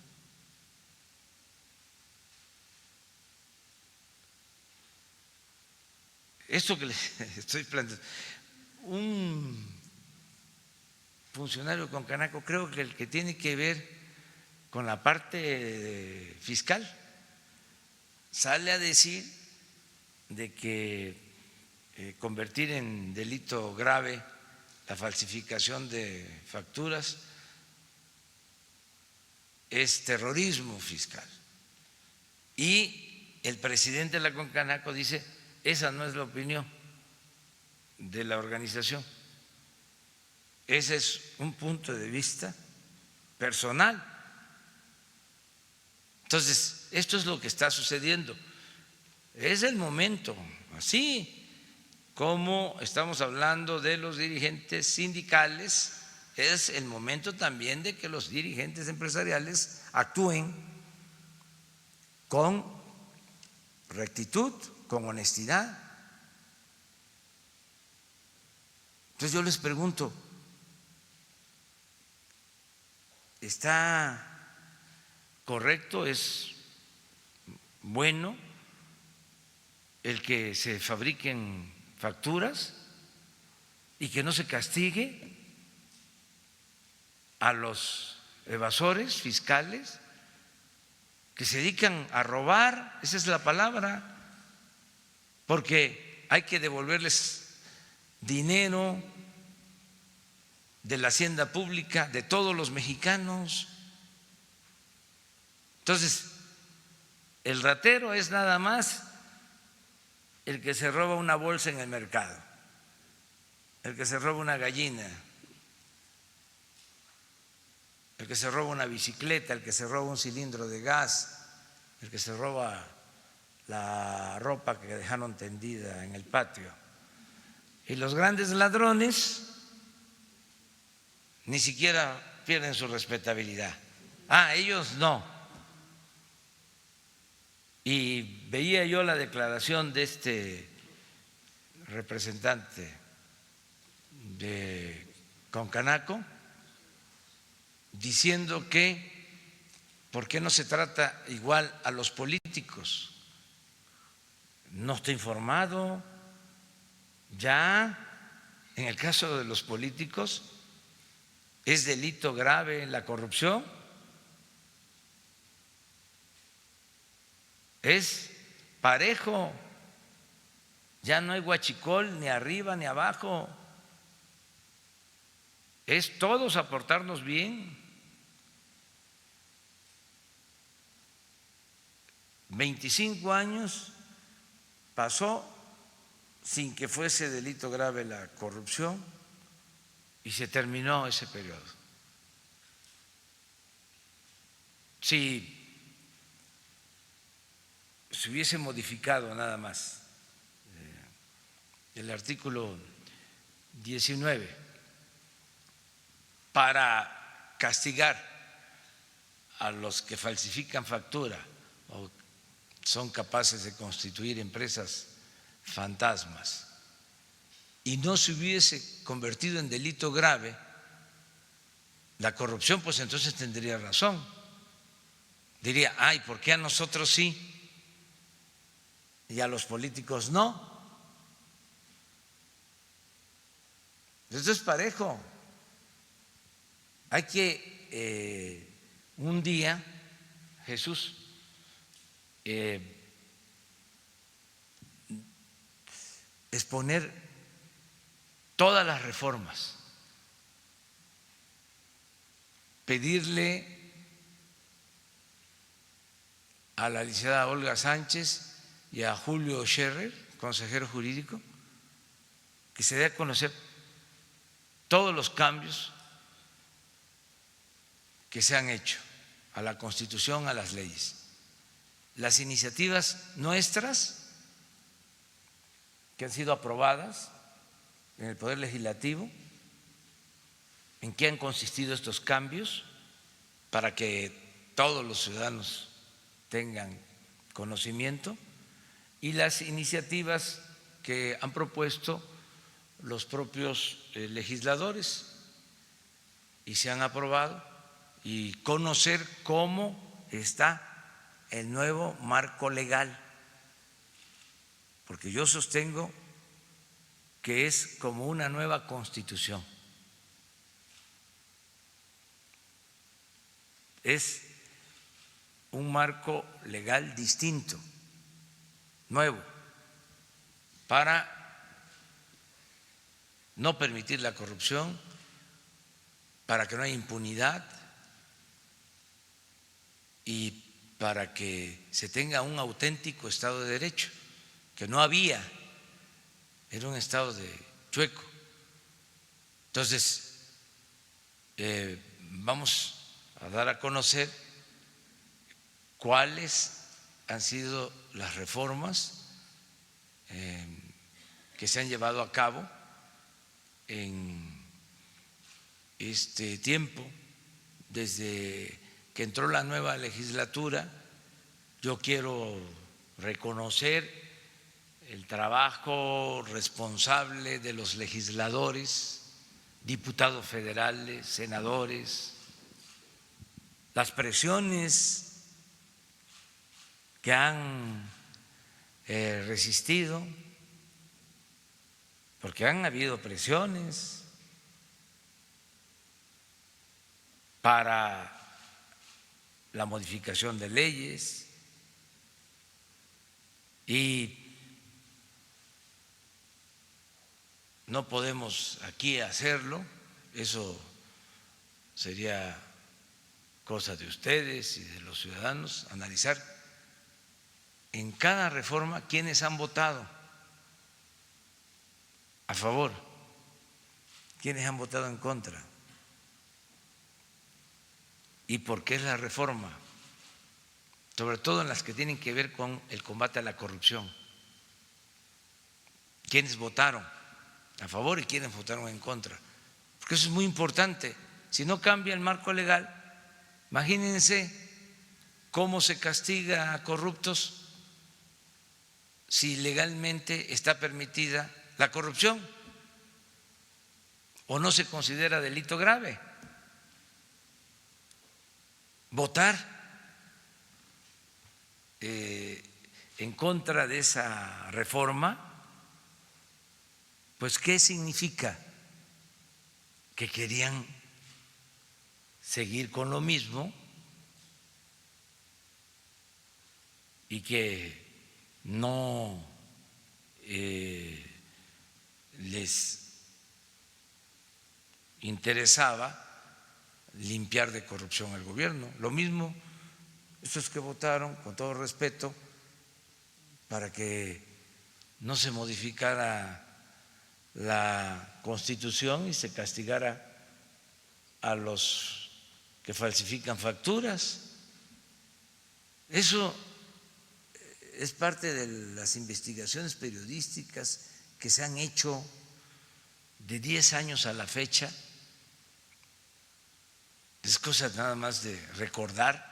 Esto que les estoy planteando, un funcionario con Canaco, creo que el que tiene que ver con la parte fiscal, sale a decir de que convertir en delito grave la falsificación de facturas es terrorismo fiscal. Y el presidente de la Concanaco dice: esa no es la opinión de la organización, ese es un punto de vista personal. Entonces, esto es lo que está sucediendo. Es el momento, así como estamos hablando de los dirigentes sindicales, es el momento también de que los dirigentes empresariales actúen con rectitud, con honestidad. Entonces yo les pregunto, ¿está correcto, es bueno el que se fabriquen facturas y que no se castigue a los evasores fiscales que se dedican a robar? Esa es la palabra, porque hay que devolverles dinero de la hacienda pública de todos los mexicanos. Entonces, el ratero es nada más el que se roba una bolsa en el mercado, el que se roba una gallina, el que se roba una bicicleta, el que se roba un cilindro de gas, el que se roba la ropa que dejaron tendida en el patio. Y los grandes ladrones ni siquiera pierden su respetabilidad. Ellos no. Y veía yo la declaración de este representante de Concanaco diciendo que ¿por qué no se trata igual a los políticos? No está informado. Ya en el caso de los políticos es delito grave la corrupción. es parejo, ya no hay huachicol ni arriba ni abajo, es todos aportarnos bien. 25 años pasó sin que fuese delito grave la corrupción y se terminó ese periodo. Si se hubiese modificado nada más el artículo 19 para castigar a los que falsifican factura o son capaces de constituir empresas fantasmas y no se hubiese convertido en delito grave la corrupción, pues entonces tendría razón. Diría, ay, ¿por qué a nosotros sí y a los políticos no? Esto es parejo. Hay que un día, Jesús, exponer todas las reformas, pedirle a la licenciada Olga Sánchez y a Julio Scherer, consejero jurídico, que se dé a conocer todos los cambios que se han hecho a la Constitución, a las leyes. Las iniciativas nuestras que han sido aprobadas en el Poder Legislativo, en qué han consistido estos cambios para que todos los ciudadanos tengan conocimiento, y las iniciativas que han propuesto los propios legisladores y se han aprobado, y conocer cómo está el nuevo marco legal, porque yo sostengo que es como una nueva Constitución. Es un marco legal distinto, nuevo, para no permitir la corrupción, para que no haya impunidad y para que se tenga un auténtico Estado de Derecho, que no había, era un estado de chueco. Entonces, vamos a dar a conocer cuáles han sido las reformas que se han llevado a cabo en este tiempo, desde que entró la nueva legislatura. Yo quiero reconocer el trabajo responsable de los legisladores, diputados federales, senadores, las presiones que han resistido, porque han habido presiones para la modificación de leyes, y no podemos aquí hacerlo, eso sería cosa de ustedes y de los ciudadanos, analizar en cada reforma quiénes han votado a favor, quiénes han votado en contra y por qué es la reforma, sobre todo en las que tienen que ver con el combate a la corrupción, quiénes votaron a favor y quiénes votaron en contra, porque eso es muy importante. Si no cambia el marco legal, imagínense cómo se castiga a corruptos si legalmente está permitida la corrupción o no se considera delito grave. Votar en contra de esa reforma, pues ¿qué significa? Que querían seguir con lo mismo y que no les interesaba limpiar de corrupción al gobierno. Lo mismo estos que votaron, con todo respeto, para que no se modificara la Constitución y se castigara a los que falsifican facturas. Eso es parte de las investigaciones periodísticas que se han hecho de 10 años a la fecha. Es cosa nada más de recordar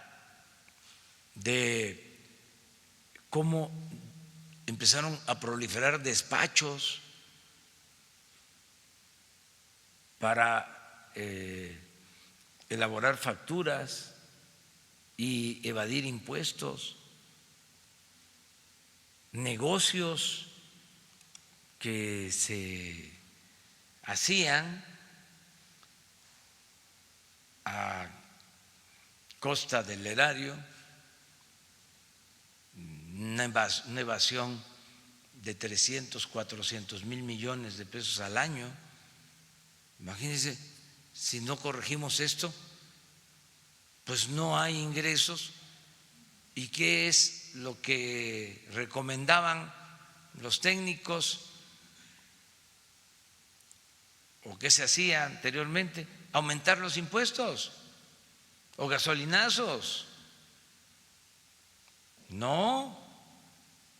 de cómo empezaron a proliferar despachos para elaborar facturas y evadir impuestos, negocios que se hacían a costa del erario, una evasión de 300, 400 mil millones de pesos al año. Imagínense, si no corregimos esto, pues no hay ingresos. ¿Y qué es lo que recomendaban los técnicos o qué se hacía anteriormente? Aumentar los impuestos o gasolinazos. No,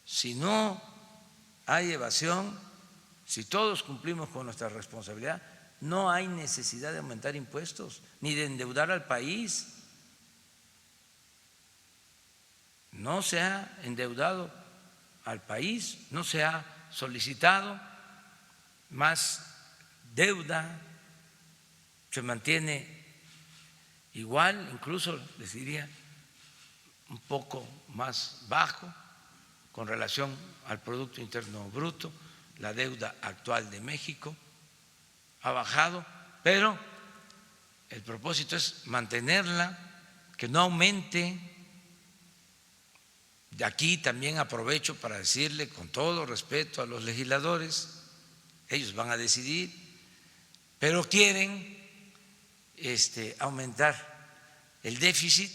si no hay evasión, si todos cumplimos con nuestra responsabilidad, no hay necesidad de aumentar impuestos ni de endeudar al país. No se ha endeudado al país, no se ha solicitado más deuda, se mantiene igual, incluso les diría un poco más bajo con relación al Producto Interno Bruto. La deuda actual de México ha bajado, pero el propósito es mantenerla, que no aumente. De aquí también aprovecho para decirle con todo respeto a los legisladores, ellos van a decidir, pero quieren aumentar el déficit.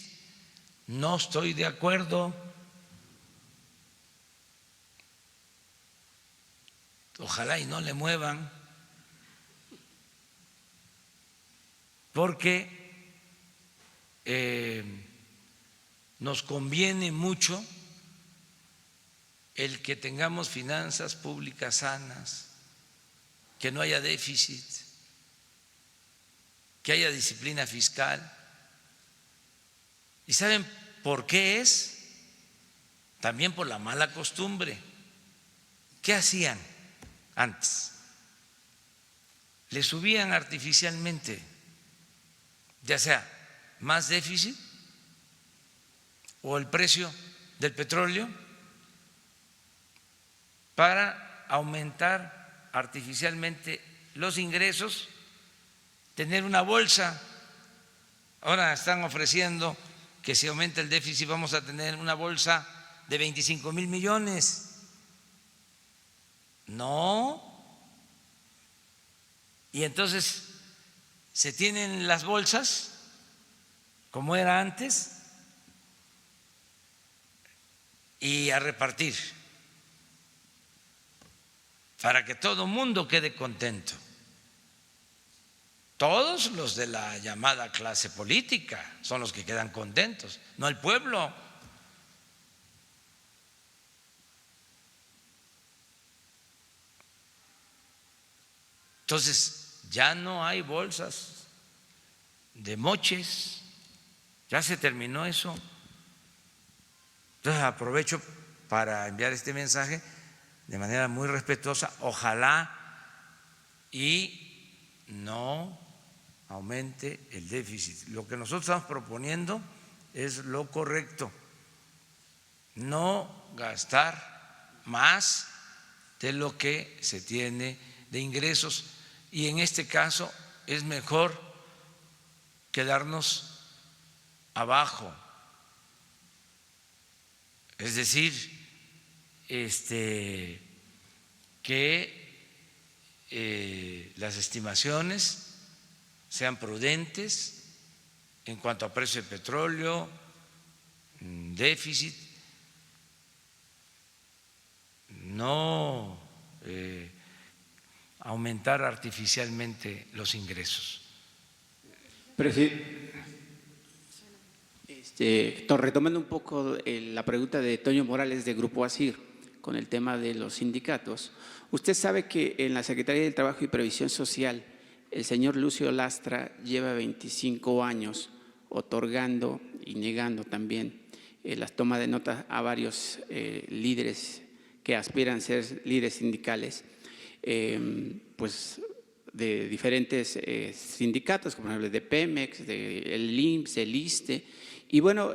No estoy de acuerdo. Ojalá y no le muevan, porque nos conviene mucho el que tengamos finanzas públicas sanas, que no haya déficit, que haya disciplina fiscal. ¿Y saben por qué es? También por la mala costumbre. ¿Qué hacían antes? Le subían artificialmente, ya sea más déficit o el precio del petróleo, para aumentar artificialmente los ingresos, tener una bolsa. Ahora están ofreciendo que si aumenta el déficit vamos a tener una bolsa de 25,000 millones. No. Y entonces se tienen las bolsas como era antes y a repartir para que todo el mundo quede contento. Todos los de la llamada clase política son los que quedan contentos, no el pueblo. Entonces, ya no hay bolsas de moches, ya se terminó eso. Entonces, aprovecho para enviar este mensaje de manera muy respetuosa. Ojalá y no aumente el déficit. Lo que nosotros estamos proponiendo es lo correcto, no gastar más de lo que se tiene de ingresos, y en este caso es mejor quedarnos abajo Es decir, que las estimaciones sean prudentes en cuanto a precio de petróleo, déficit, no aumentar artificialmente los ingresos. Retomando un poco la pregunta de Toño Morales de Grupo ASIR con el tema de los sindicatos, usted sabe que en la Secretaría del Trabajo y Previsión Social el señor Lucio Lastra lleva 25 años otorgando y negando también las tomas de notas a varios líderes que aspiran a ser líderes sindicales, pues de diferentes sindicatos, como el de Pemex, del IMSS, el ISSSTE. Y bueno,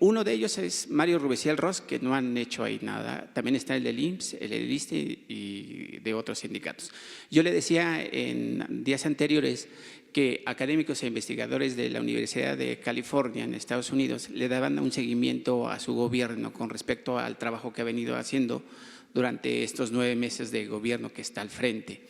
uno de ellos es Mario Rubeciel Ross, que no han hecho ahí nada. También está el del IMSS, el del ISSSTE y de otros sindicatos. Yo le decía en días anteriores que académicos e investigadores de la Universidad de California en Estados Unidos le daban un seguimiento a su gobierno con respecto al trabajo que ha venido haciendo durante estos 9 meses de gobierno que está al frente.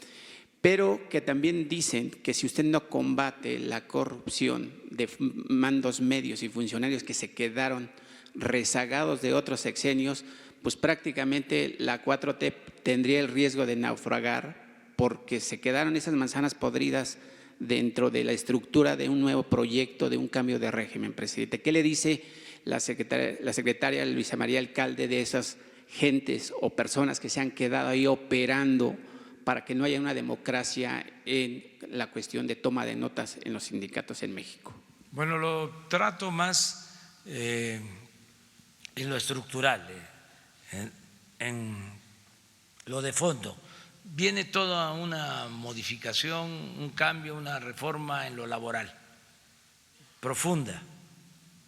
Pero que también dicen que si usted no combate la corrupción de mandos medios y funcionarios que se quedaron rezagados de otros sexenios, pues prácticamente la 4T tendría el riesgo de naufragar porque se quedaron esas manzanas podridas dentro de la estructura de un nuevo proyecto, de un cambio de régimen, presidente. ¿Qué le dice la secretaria Luisa María Alcalde de esas gentes o personas que se han quedado ahí operando para que no haya una democracia en la cuestión de toma de notas en los sindicatos en México? Bueno, lo trato más en lo estructural, en lo de fondo. Viene toda una modificación, un cambio, una reforma en lo laboral, profunda,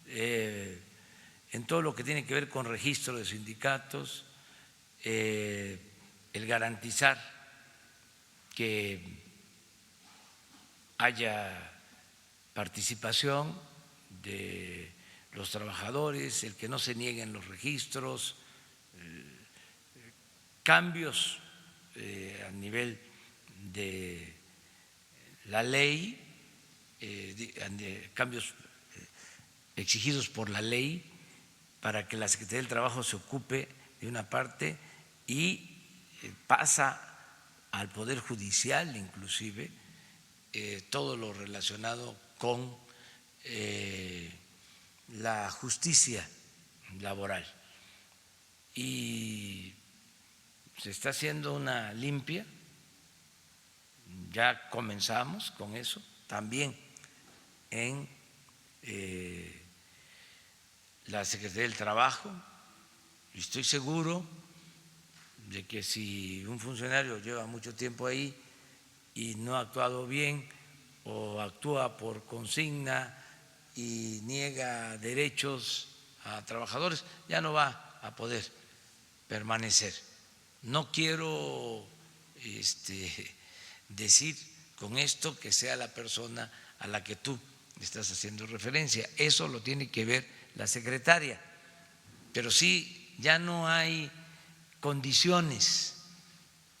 en todo lo que tiene que ver con registro de sindicatos, el garantizar que haya participación de los trabajadores, el que no se nieguen los registros, cambios a nivel de la ley, cambios exigidos por la ley para que la Secretaría del Trabajo se ocupe de una parte y pasa al Poder Judicial inclusive todo lo relacionado con la justicia laboral. Y se está haciendo una limpia, ya comenzamos con eso, también en la Secretaría del Trabajo, y estoy seguro de que si un funcionario lleva mucho tiempo ahí y no ha actuado bien o actúa por consigna y niega derechos a trabajadores, ya no va a poder permanecer. No quiero decir con esto que sea la persona a la que tú estás haciendo referencia, eso lo tiene que ver la secretaria, pero sí ya no hay condiciones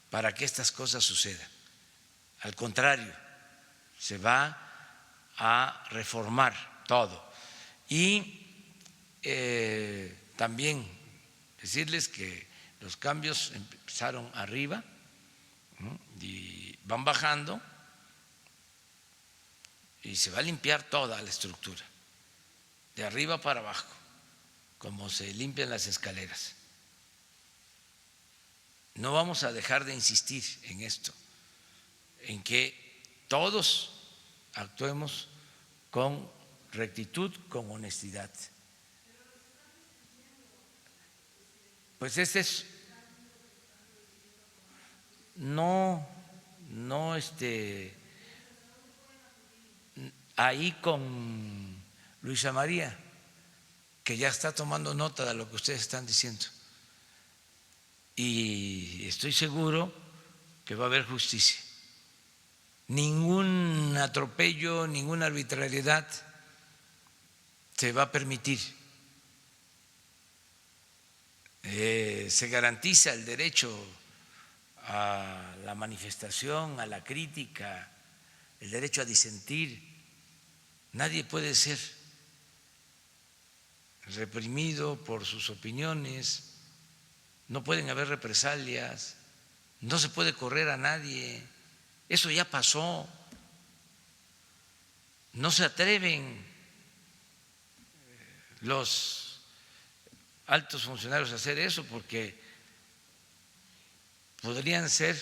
para que estas cosas sucedan. Al contrario, se va a reformar todo. Y también decirles que los cambios empezaron arriba, ¿no?, y van bajando y se va a limpiar toda la estructura, de arriba para abajo, como se limpian las escaleras. No vamos a dejar de insistir en esto, en que todos actuemos con rectitud, con honestidad. Pues este es ahí con Luisa María, que ya está tomando nota de lo que ustedes están diciendo. Y estoy seguro que va a haber justicia. Ningún atropello, ninguna arbitrariedad se va a permitir. se garantiza el derecho a la manifestación, a la crítica, el derecho a disentir. Nadie puede ser reprimido por sus opiniones, no pueden haber represalias, no se puede correr a nadie. Eso ya pasó. No se atreven los altos funcionarios a hacer eso porque podrían ser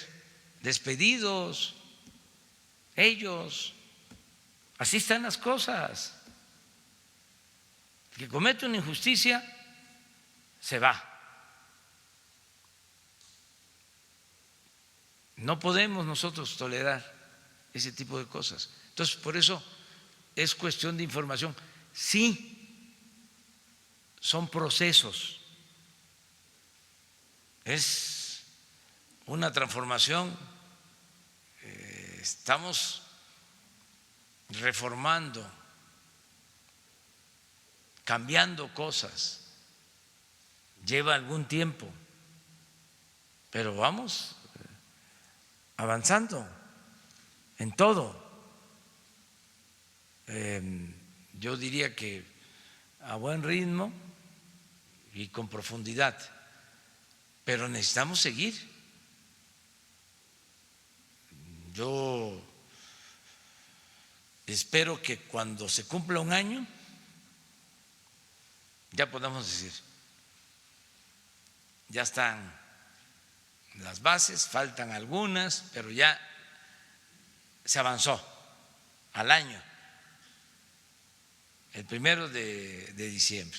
despedidos ellos. Así están las cosas. El que comete una injusticia se va. No podemos nosotros tolerar ese tipo de cosas. Entonces, por eso es cuestión de información. Sí, son procesos. Es una transformación. Estamos reformando, cambiando cosas. Lleva algún tiempo, pero vamos avanzando en todo. Yo diría que a buen ritmo y con profundidad, pero necesitamos seguir. Yo espero que cuando se cumpla un año ya podamos decir, ya están las bases, faltan algunas, pero ya se avanzó al año, el 1 de diciembre.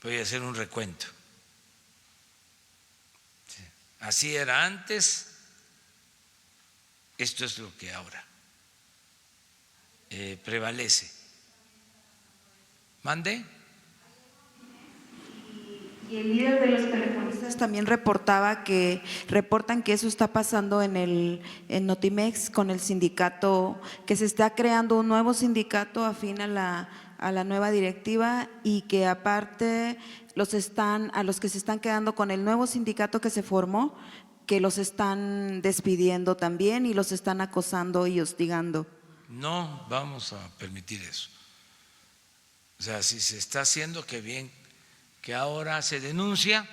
Voy a hacer un recuento. Así era antes, esto es lo que ahora prevalece. ¿Mande? Y el líder de los telefonistas también reportan que eso está pasando en Notimex con el sindicato, que se está creando un nuevo sindicato afín a la nueva directiva y que aparte a los que se están quedando con el nuevo sindicato que se formó, que los están despidiendo también y los están acosando y hostigando. No vamos a permitir eso. O sea, si se está haciendo, qué bien que ahora se denuncia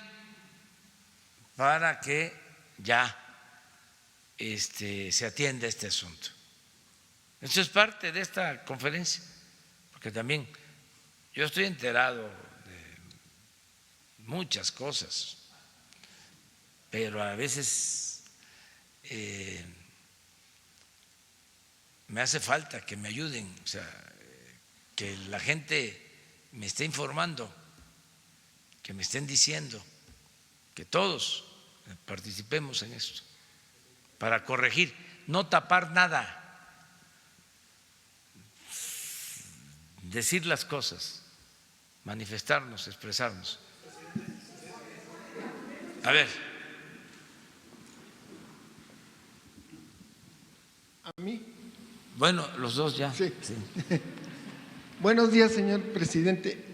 para que ya se atienda este asunto. Eso es parte de esta conferencia, porque también yo estoy enterado de muchas cosas, pero a veces me hace falta que me ayuden, o sea, que la gente me esté informando, que me estén diciendo, que todos participemos en esto, para corregir, no tapar nada, decir las cosas, manifestarnos, expresarnos. A ver. ¿A mí? Bueno, los dos ya. Sí. Sí. Buenos días, señor presidente.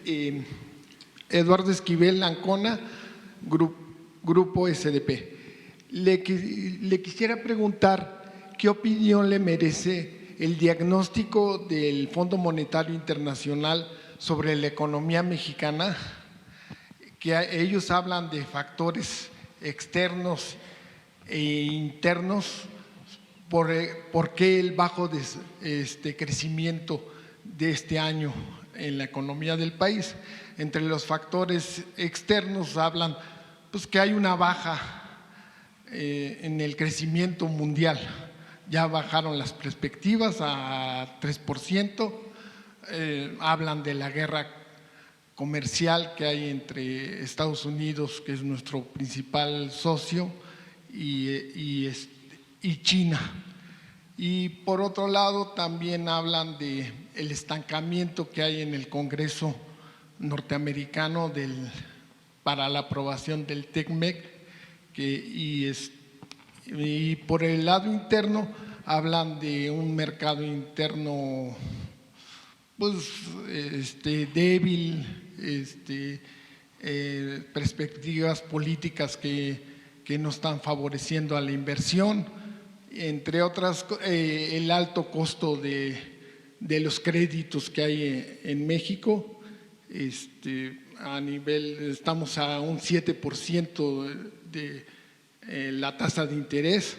Eduardo Esquivel Ancona, Grupo SDP. Le quisiera preguntar qué opinión le merece el diagnóstico del Fondo Monetario Internacional sobre la economía mexicana, que ellos hablan de factores externos e internos. ¿Por qué el bajo crecimiento de este año en la economía del país? Entre los factores externos hablan pues que hay una baja en el crecimiento mundial. Ya bajaron las perspectivas a 3%. Hablan de la guerra comercial que hay entre Estados Unidos, que es nuestro principal socio, y China. Y por otro lado también hablan de el estancamiento que hay en el Congreso norteamericano para la aprobación del TECMEC, y por el lado interno hablan de un mercado interno pues débil, perspectivas políticas que no están favoreciendo a la inversión, entre otras el alto costo de los créditos que hay en México. A nivel, estamos a un 7% de la tasa de interés,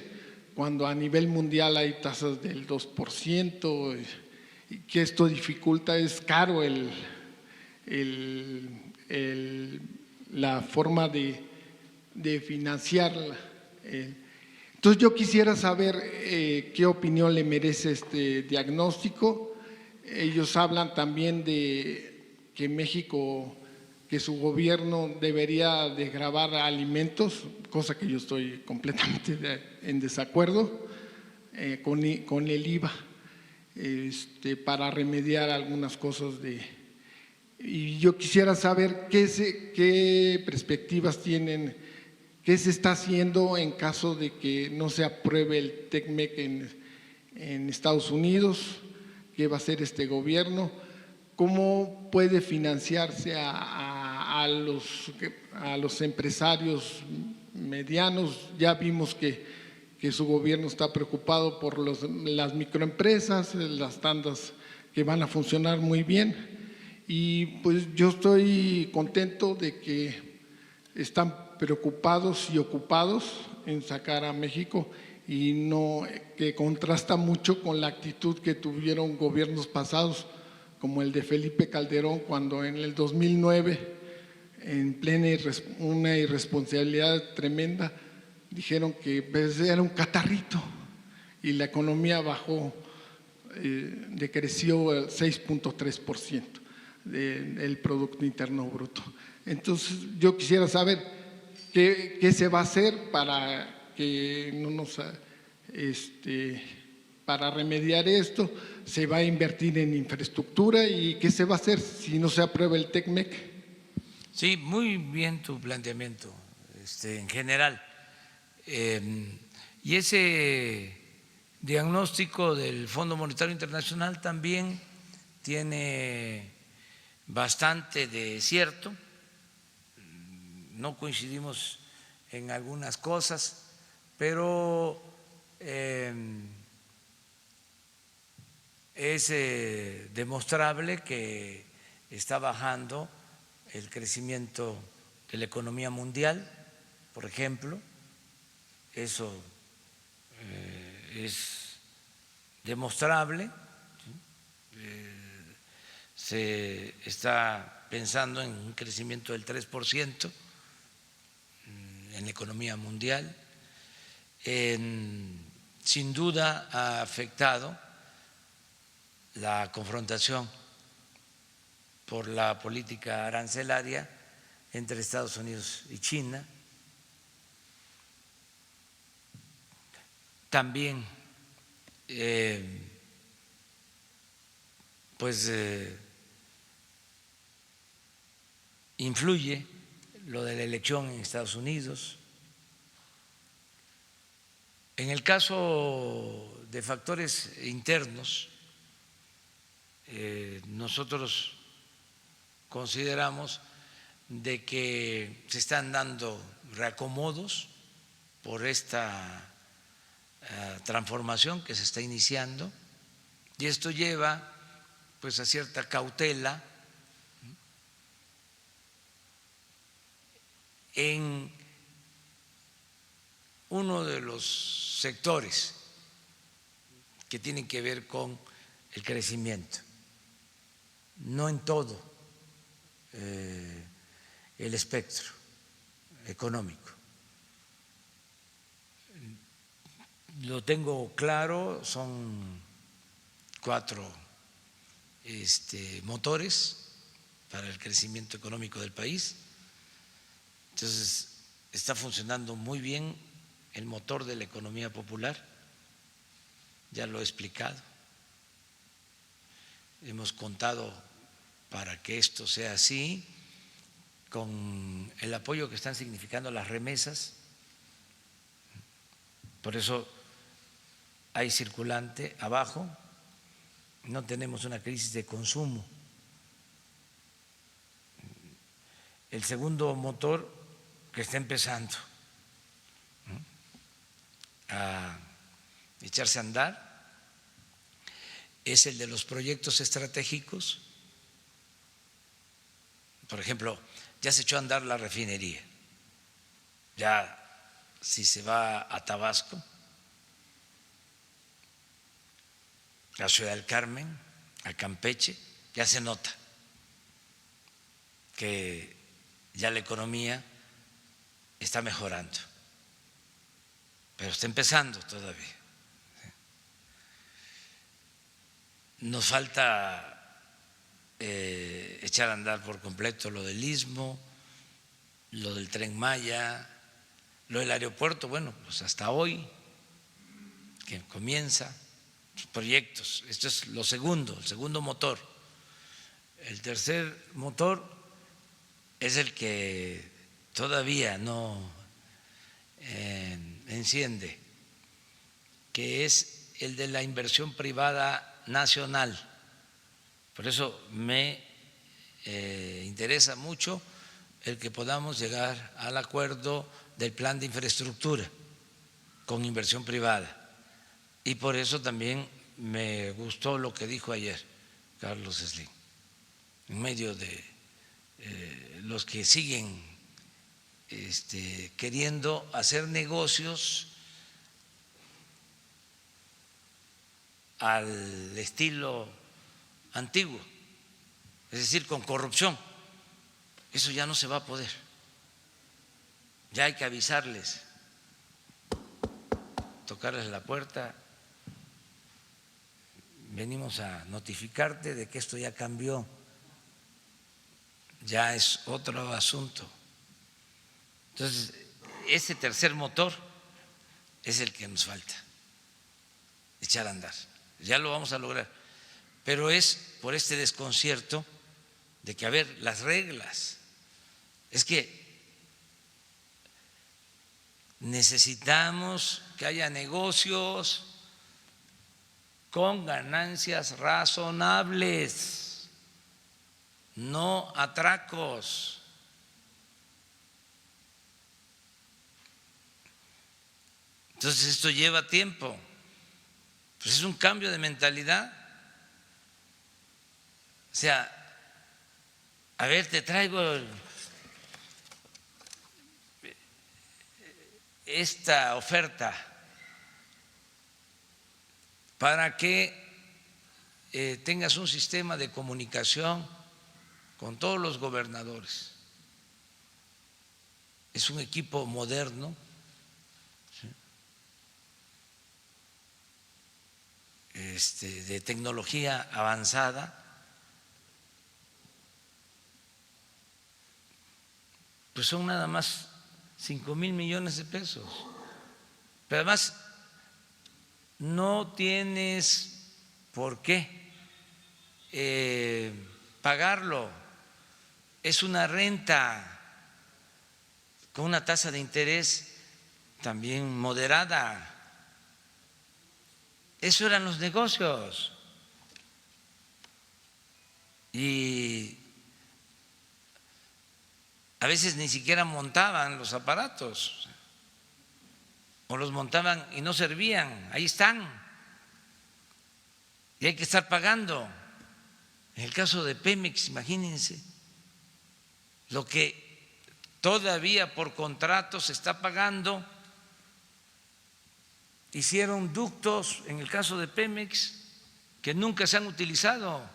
cuando a nivel mundial hay tasas del 2%, y que esto dificulta, es caro la forma de financiarla. Entonces yo quisiera saber qué opinión le merece este diagnóstico. Ellos hablan también de que México, que su gobierno debería de gravar alimentos, cosa que yo estoy completamente en desacuerdo con el IVA, para remediar algunas cosas y yo quisiera saber qué perspectivas tienen, qué se está haciendo en caso de que no se apruebe el TECMEC en Estados Unidos, qué va a hacer este gobierno, cómo puede financiarse a los empresarios medianos. Ya vimos que su gobierno está preocupado por las microempresas, las tandas que van a funcionar muy bien, y pues yo estoy contento de que están preocupados y ocupados en sacar a México, y no, que contrasta mucho con la actitud que tuvieron gobiernos pasados, como el de Felipe Calderón, cuando en el 2009, en plena una irresponsabilidad tremenda, dijeron que era un catarrito y la economía bajó, decreció el 6.3% del Producto Interno Bruto. Entonces yo quisiera saber qué se va a hacer para que no nos… para remediar esto. ¿Se va a invertir en infraestructura y qué se va a hacer si no se aprueba el TECMEC? Sí, muy bien tu planteamiento, en general. Y ese diagnóstico del Fondo Monetario Internacional también tiene bastante de cierto. No coincidimos en algunas cosas, pero es demostrable que está bajando el crecimiento de la economía mundial, por ejemplo. Eso es demostrable. Se está pensando en un crecimiento del 3% en la economía mundial. Sin duda ha afectado la confrontación por la política arancelaria entre Estados Unidos y China. También influye lo de la elección en Estados Unidos. En el caso de factores internos, nosotros consideramos de que se están dando reacomodos por esta transformación que se está iniciando, y esto lleva pues a cierta cautela en uno de los sectores que tienen que ver con el crecimiento, no en todo el espectro económico. Lo tengo claro, son 4 motores para el crecimiento económico del país. Entonces, está funcionando muy bien el motor de la economía popular, ya lo he explicado. Hemos contado para que esto sea así con el apoyo que están significando las remesas. Por eso hay circulante abajo, no tenemos una crisis de consumo. el segundo motor que está empezando a echarse a andar es el de los proyectos estratégicos. Por ejemplo, ya se echó a andar la refinería. Ya si se va a Tabasco, a Ciudad del Carmen, a Campeche, ya se nota que ya la economía está mejorando, pero está empezando todavía. Nos falta echar a andar por completo lo del Istmo, lo del Tren Maya, lo del aeropuerto. Bueno, pues hasta hoy que comienza los proyectos. Esto es lo segundo, el segundo motor. El tercer motor es el que todavía no enciende, que es el de la inversión privada nacional. Por eso me interesa mucho el que podamos llegar al acuerdo del plan de infraestructura con inversión privada. Y por eso también me gustó lo que dijo ayer Carlos Slim, en medio de los que siguen queriendo hacer negocios al estilo antiguo, es decir, con corrupción. Eso ya no se va a poder. Ya hay que avisarles, tocarles la puerta. Venimos a notificarte de que esto ya cambió, ya es otro asunto. Entonces, ese tercer motor es el que nos falta echar a andar. Ya lo vamos a lograr, pero es por este desconcierto de que, a ver, las reglas, es que necesitamos que haya negocios con ganancias razonables, no atracos. Entonces esto lleva tiempo, pues es un cambio de mentalidad. O sea, a ver, te traigo esta oferta para que tengas un sistema de comunicación con todos los gobernadores. Es un equipo moderno, de tecnología avanzada. Pues son nada más 5,000 millones de pesos. Pero además no tienes por qué pagarlo. Es una renta con una tasa de interés también moderada. Eso eran los negocios. Y a veces ni siquiera montaban los aparatos, o los montaban y no servían, ahí están, y hay que estar pagando. En el caso de Pemex, imagínense lo que todavía por contrato se está pagando. Hicieron ductos, en el caso de Pemex, que nunca se han utilizado.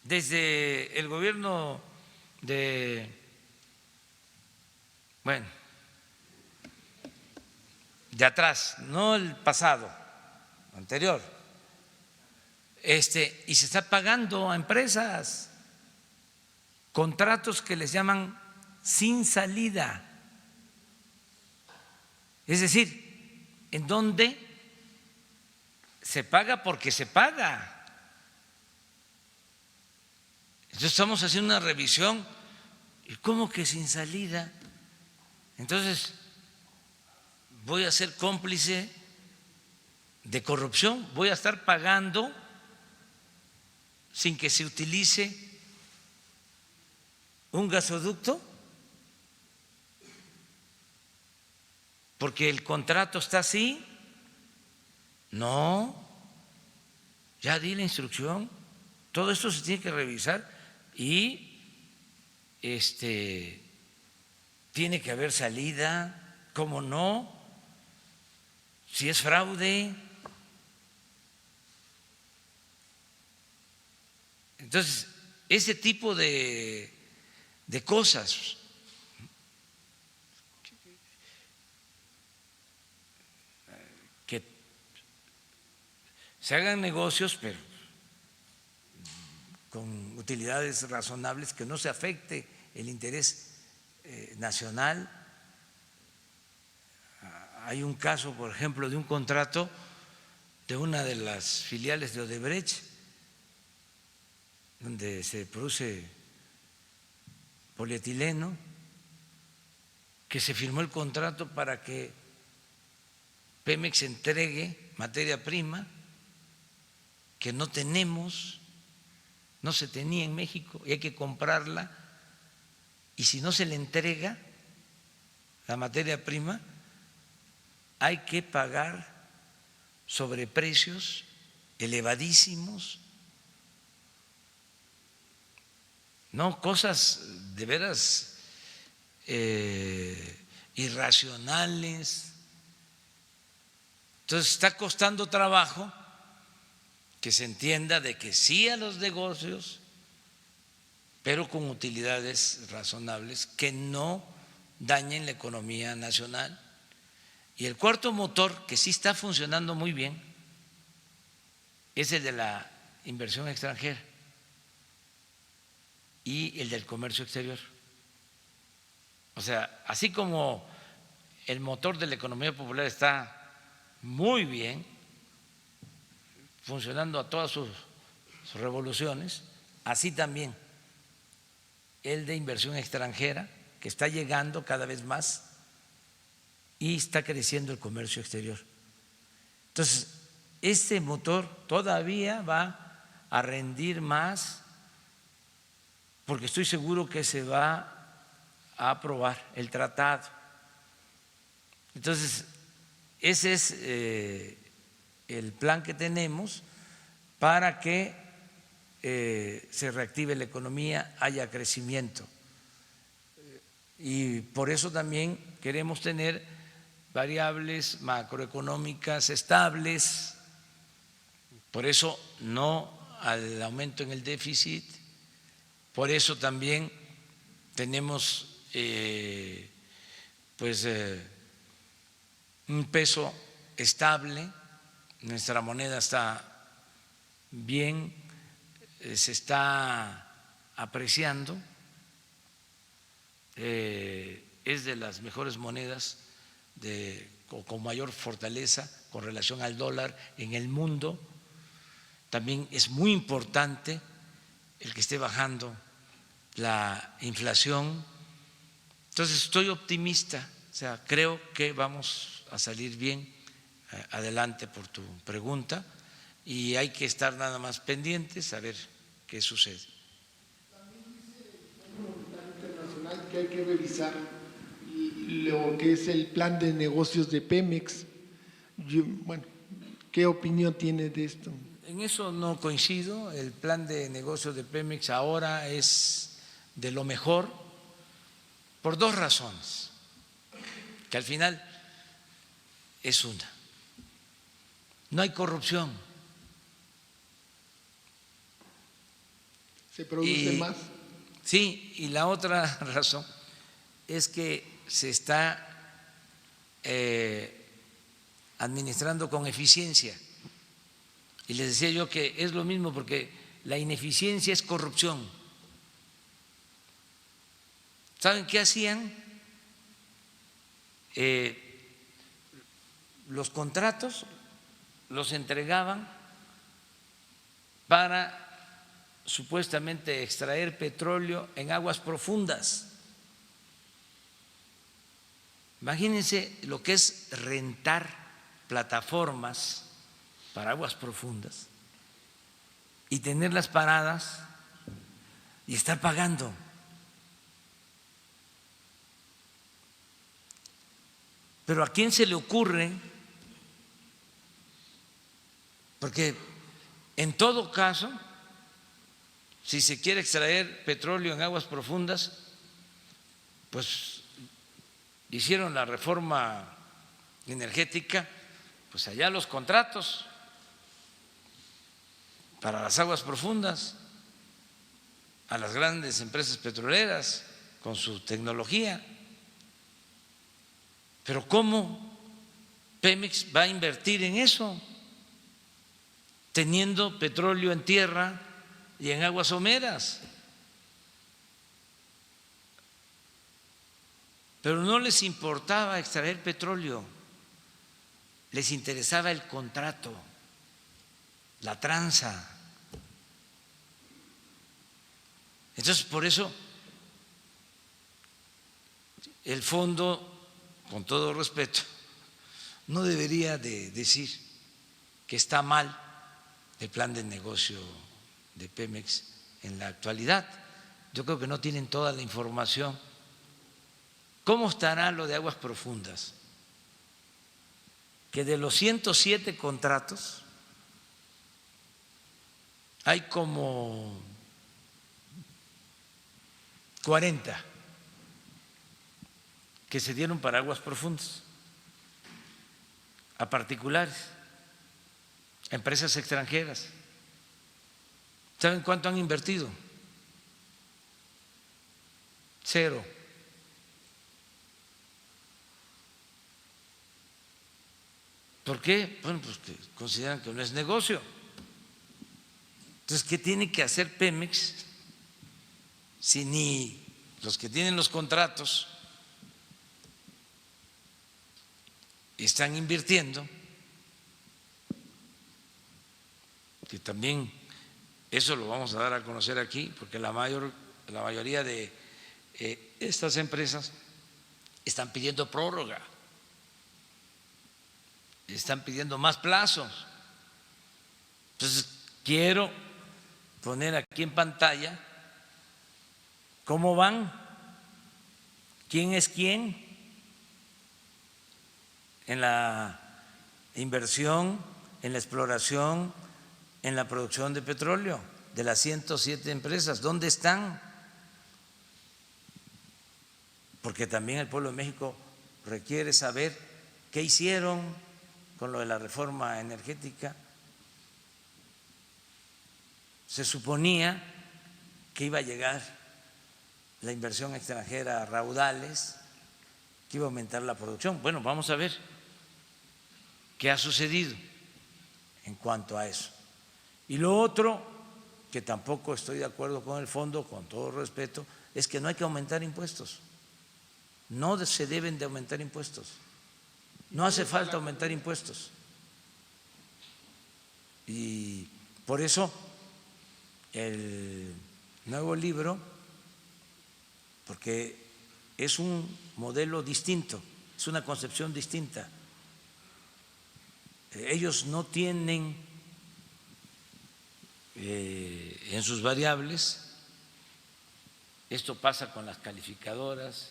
Desde el gobierno de atrás, no el pasado, anterior, y se está pagando a empresas contratos que les llaman sin salida, es decir, en donde se paga porque se paga. Entonces estamos haciendo una revisión, ¿y cómo que sin salida? Entonces voy a ser cómplice de corrupción, voy a estar pagando sin que se utilice un gasoducto porque el contrato está así. No, ya di la instrucción. Todo esto se tiene que revisar y tiene que haber salida. ¿Cómo no? Si es fraude. Entonces, ese tipo de cosas que se hagan negocios, pero con utilidades razonables, que no se afecte el interés nacional. Hay un caso, por ejemplo, de un contrato de una de las filiales de Odebrecht, donde se produce polietileno, que se firmó el contrato para que Pemex entregue materia prima que no tenemos, no se tenía en México y hay que comprarla, y si no se le entrega la materia prima, hay que pagar sobreprecios elevadísimos. No, cosas de veras irracionales. Entonces está costando trabajo que se entienda de que sí a los negocios, pero con utilidades razonables que no dañen la economía nacional. Y el cuarto motor, que sí está funcionando muy bien, es el de la inversión extranjera y el del comercio exterior. O sea, así como el motor de la economía popular está muy bien, funcionando a todas sus revoluciones, así también el de inversión extranjera, que está llegando cada vez más, y está creciendo el comercio exterior. Entonces, este motor todavía va a rendir más, porque estoy seguro que se va a aprobar el tratado. Entonces, ese es el plan que tenemos para que se reactive la economía, haya crecimiento. Y por eso también queremos tener variables macroeconómicas estables, por eso no al aumento en el déficit, por eso también tenemos un peso estable, nuestra moneda está bien, se está apreciando, es de las mejores monedas con mayor fortaleza con relación al dólar en el mundo. También es muy importante el que esté bajando la inflación. Entonces estoy optimista, o sea, creo que vamos a salir bien adelante por tu pregunta, y hay que estar nada más pendientes a ver qué sucede. También dice el Fondo Monetario Internacional que hay que revisar lo que es el plan de negocios de Pemex. Bueno, ¿qué opinión tiene de esto? En eso no coincido. El plan de negocios de Pemex ahora es de lo mejor por dos razones, que al final es una: no hay corrupción. ¿Se produce más? Sí, y la otra razón es que se está administrando con eficiencia. Y les decía yo que es lo mismo, porque la ineficiencia es corrupción. ¿Saben qué hacían? Los contratos los entregaban para supuestamente extraer petróleo en aguas profundas. Imagínense lo que es rentar plataformas para aguas profundas y tenerlas paradas y estar pagando Pero ¿a quién se le ocurre? Porque en todo caso, si se quiere extraer petróleo en aguas profundas, pues hicieron la reforma energética, pues allá los contratos para las aguas profundas, a las grandes empresas petroleras con su tecnología. Pero ¿cómo Pemex va a invertir en eso, teniendo petróleo en tierra y en aguas someras? Pero no les importaba extraer petróleo, les interesaba el contrato, la tranza. Entonces, por eso, el fondo, con todo respeto, no debería de decir que está mal el plan de negocio de Pemex en la actualidad. Yo creo que no tienen toda la información. ¿Cómo estará lo de aguas profundas? Que de los 107 contratos hay como 40 que se dieron para aguas profundas a particulares, a empresas extranjeras. ¿Saben cuánto han invertido? 0. ¿Por qué? Bueno, pues que consideran que no es negocio. Entonces, ¿qué tiene que hacer Pemex si ni los que tienen los contratos están invirtiendo? Que también eso lo vamos a dar a conocer aquí, porque la mayoría de estas empresas están pidiendo prórroga, están pidiendo más plazos. Entonces, quiero poner aquí en pantalla cómo van, quién es quién en la inversión, en la exploración, en la producción de petróleo de las 107 empresas. ¿Dónde están? Porque también el pueblo de México requiere saber qué hicieron con lo de la reforma energética. Se suponía que iba a llegar la inversión extranjera a raudales, que iba a aumentar la producción. Bueno, vamos a ver qué ha sucedido en cuanto a eso. Y lo otro, que tampoco estoy de acuerdo con el fondo, con todo respeto, es que no hay que aumentar impuestos. No se deben de aumentar impuestos. No hace falta aumentar impuestos. Y por eso el nuevo libro, porque es un modelo distinto, es una concepción distinta. Ellos no tienen en sus variables, esto pasa con las calificadoras,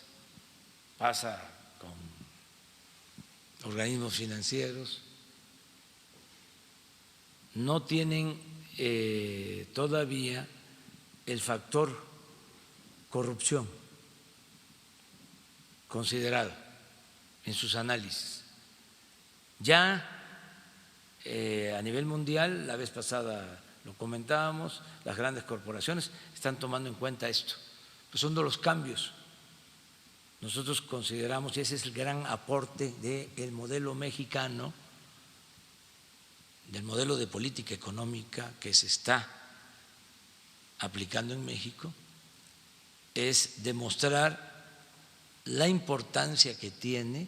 pasa con organismos financieros, no tienen todavía el factor corrupción considerado en sus análisis. Ya a nivel mundial, la vez pasada lo comentábamos, las grandes corporaciones están tomando en cuenta esto, pues son de los cambios. Nosotros consideramos, y ese es el gran aporte del modelo mexicano, del modelo de política económica que se está aplicando en México, es demostrar la importancia que tiene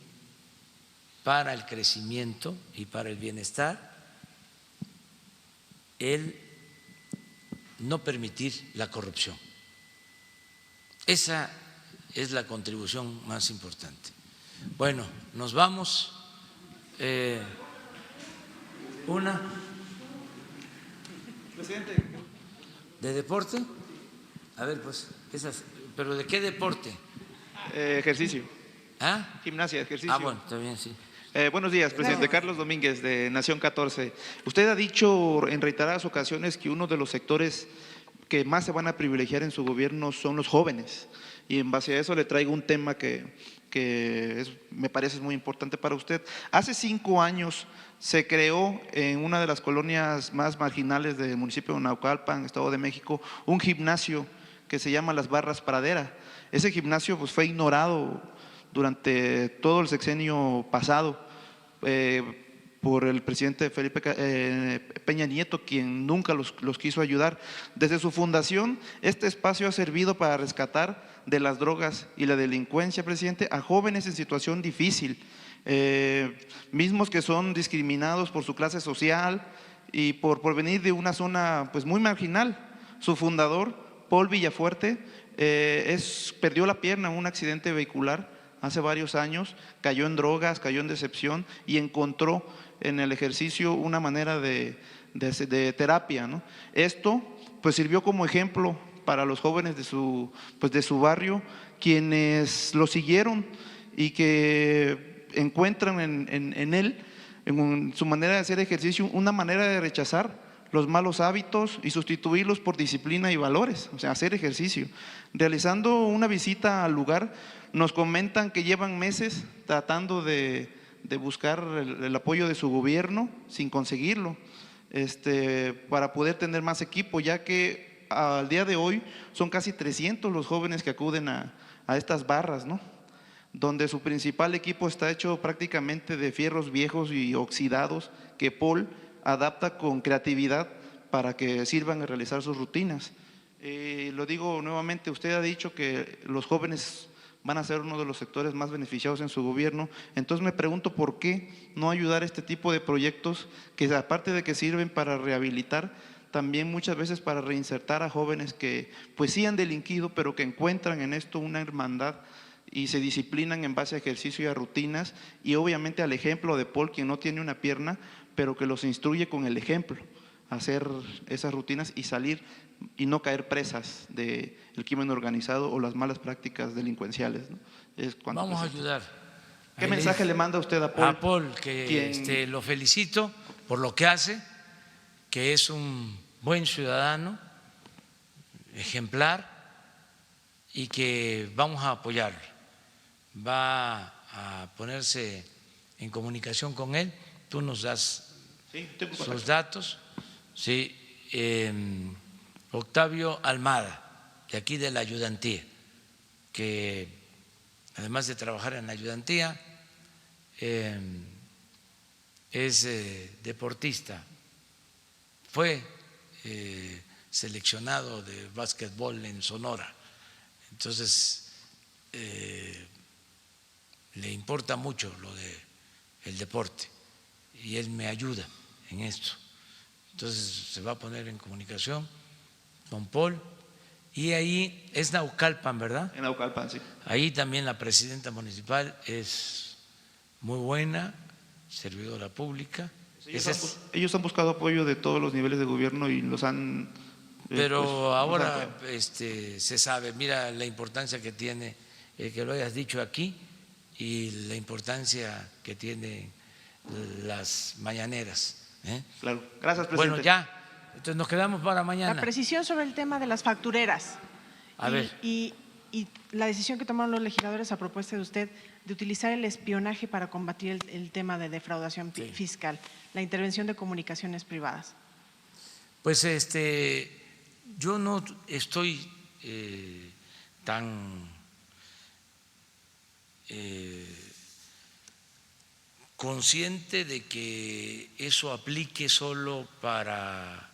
para el crecimiento y para el bienestar el no permitir la corrupción. Esa es la contribución más importante. Bueno, nos vamos. Una. Presidente. ¿De deporte? A ver, pues, esas. ¿Pero de qué deporte? Ejercicio. ¿Ah? Gimnasia, ejercicio. Ah, bueno, está bien, sí. Buenos días, presidente. Carlos Domínguez, de Nación 14. Usted ha dicho en reiteradas ocasiones que uno de los sectores que más se van a privilegiar en su gobierno son los jóvenes. Y en base a eso le traigo un tema que me parece muy importante para usted. Hace 5 años se creó en una de las colonias más marginales del municipio de Naucalpan, Estado de México, un gimnasio que se llama Las Barras Pradera. Ese gimnasio pues, fue ignorado durante todo el sexenio pasado por el presidente Felipe Peña Nieto, quien nunca los quiso ayudar. Desde su fundación, este espacio ha servido para rescatar de las drogas y la delincuencia, presidente, a jóvenes en situación difícil, mismos que son discriminados por su clase social y por venir de una zona pues, muy marginal. Su fundador, Paul Villafuerte, perdió la pierna en un accidente vehicular hace varios años, cayó en drogas, cayó en decepción y encontró en el ejercicio una manera de terapia, ¿no? Esto pues sirvió como ejemplo para los jóvenes de su barrio, quienes lo siguieron y que encuentran en él, en su manera de hacer ejercicio, una manera de rechazar los malos hábitos y sustituirlos por disciplina y valores, o sea, hacer ejercicio. Realizando una visita al lugar, nos comentan que llevan meses tratando de buscar el apoyo de su gobierno sin conseguirlo, para poder tener más equipo, ya que al día de hoy son casi 300 los jóvenes que acuden a estas barras, ¿no? Donde su principal equipo está hecho prácticamente de fierros viejos y oxidados que Paul adapta con creatividad para que sirvan a realizar sus rutinas. Lo digo nuevamente, usted ha dicho que los jóvenes van a ser uno de los sectores más beneficiados en su gobierno, entonces me pregunto por qué no ayudar a este tipo de proyectos que aparte de que sirven para rehabilitar, también muchas veces para reinsertar a jóvenes que pues sí han delinquido, pero que encuentran en esto una hermandad y se disciplinan en base a ejercicio y a rutinas y obviamente al ejemplo de Paul, quien no tiene una pierna, pero que los instruye con el ejemplo a hacer esas rutinas y salir y no caer presas del crimen organizado o las malas prácticas delincuenciales, ¿no? Vamos a ayudar. ¿Qué mensaje le manda usted a Paul? A Paul, que lo felicito por lo que hace, que es un buen ciudadano, ejemplar, y que vamos a apoyarlo. Va a ponerse en comunicación con él, tú nos das sus datos. Sí, Octavio Almada, de aquí de la ayudantía, que además de trabajar en la ayudantía, es deportista, fue seleccionado de básquetbol en Sonora, entonces le importa mucho lo del deporte y él me ayuda en esto. Entonces se va a poner en comunicación con Paul y ahí es Naucalpan, ¿verdad? En Naucalpan, sí. Ahí también la presidenta municipal es muy buena, servidora pública. Ellos han buscado apoyo de todos los niveles de gobierno y los han… Pero pues, ahora se sabe, mira la importancia que tiene que lo hayas dicho aquí y la importancia que tienen las mañaneras. Claro, gracias, presidente. Bueno, ya, entonces nos quedamos para mañana. La precisión sobre el tema de las factureras. A ver. Y la decisión que tomaron los legisladores a propuesta de usted de utilizar el espionaje para combatir el tema de defraudación fiscal, la intervención de comunicaciones privadas. Pues yo no estoy tan consciente de que eso aplique solo para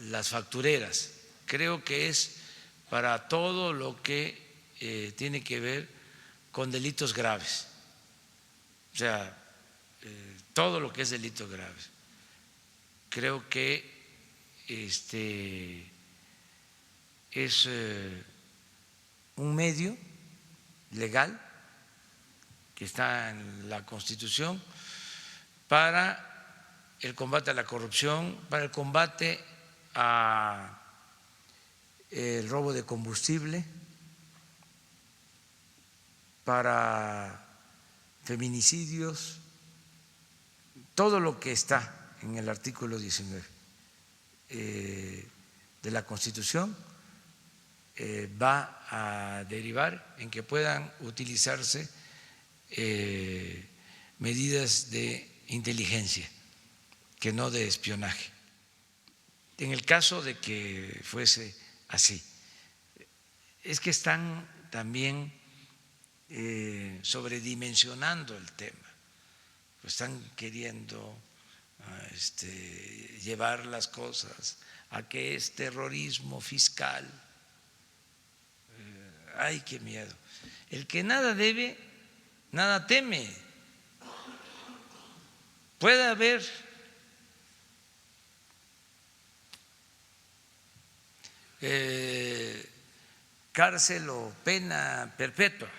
las factureras. Creo que es para todo lo que tiene que ver con delitos graves, o sea, todo lo que es delitos graves. Creo que es un medio legal que está en la Constitución para el combate a la corrupción, para el combate a el robo de combustible, para feminicidios, todo lo que está en el artículo 19 de la Constitución va a derivar en que puedan utilizarse medidas de inteligencia, que no de espionaje. En el caso de que fuese así, es que están también sobredimensionando el tema, están queriendo llevar las cosas a que es terrorismo fiscal. Ay, qué miedo. El que nada debe, nada teme. Puede haber cárcel o pena perpetua,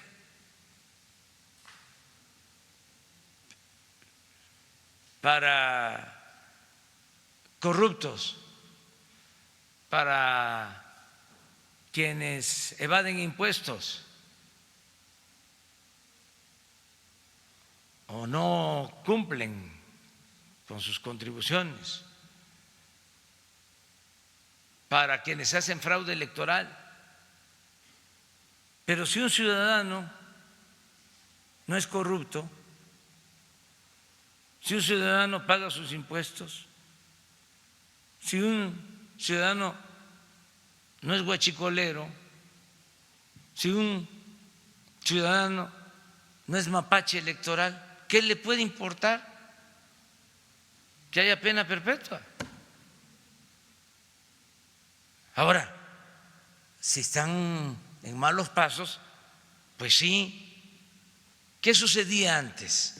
para corruptos, para quienes evaden impuestos o no cumplen con sus contribuciones, para quienes hacen fraude electoral. Pero si un ciudadano no es corrupto, si un ciudadano paga sus impuestos, si un ciudadano no es guachicolero, si un ciudadano no es mapache electoral, ¿qué le puede importar que haya pena perpetua? Ahora, si están en malos pasos, pues sí. ¿Qué sucedía antes?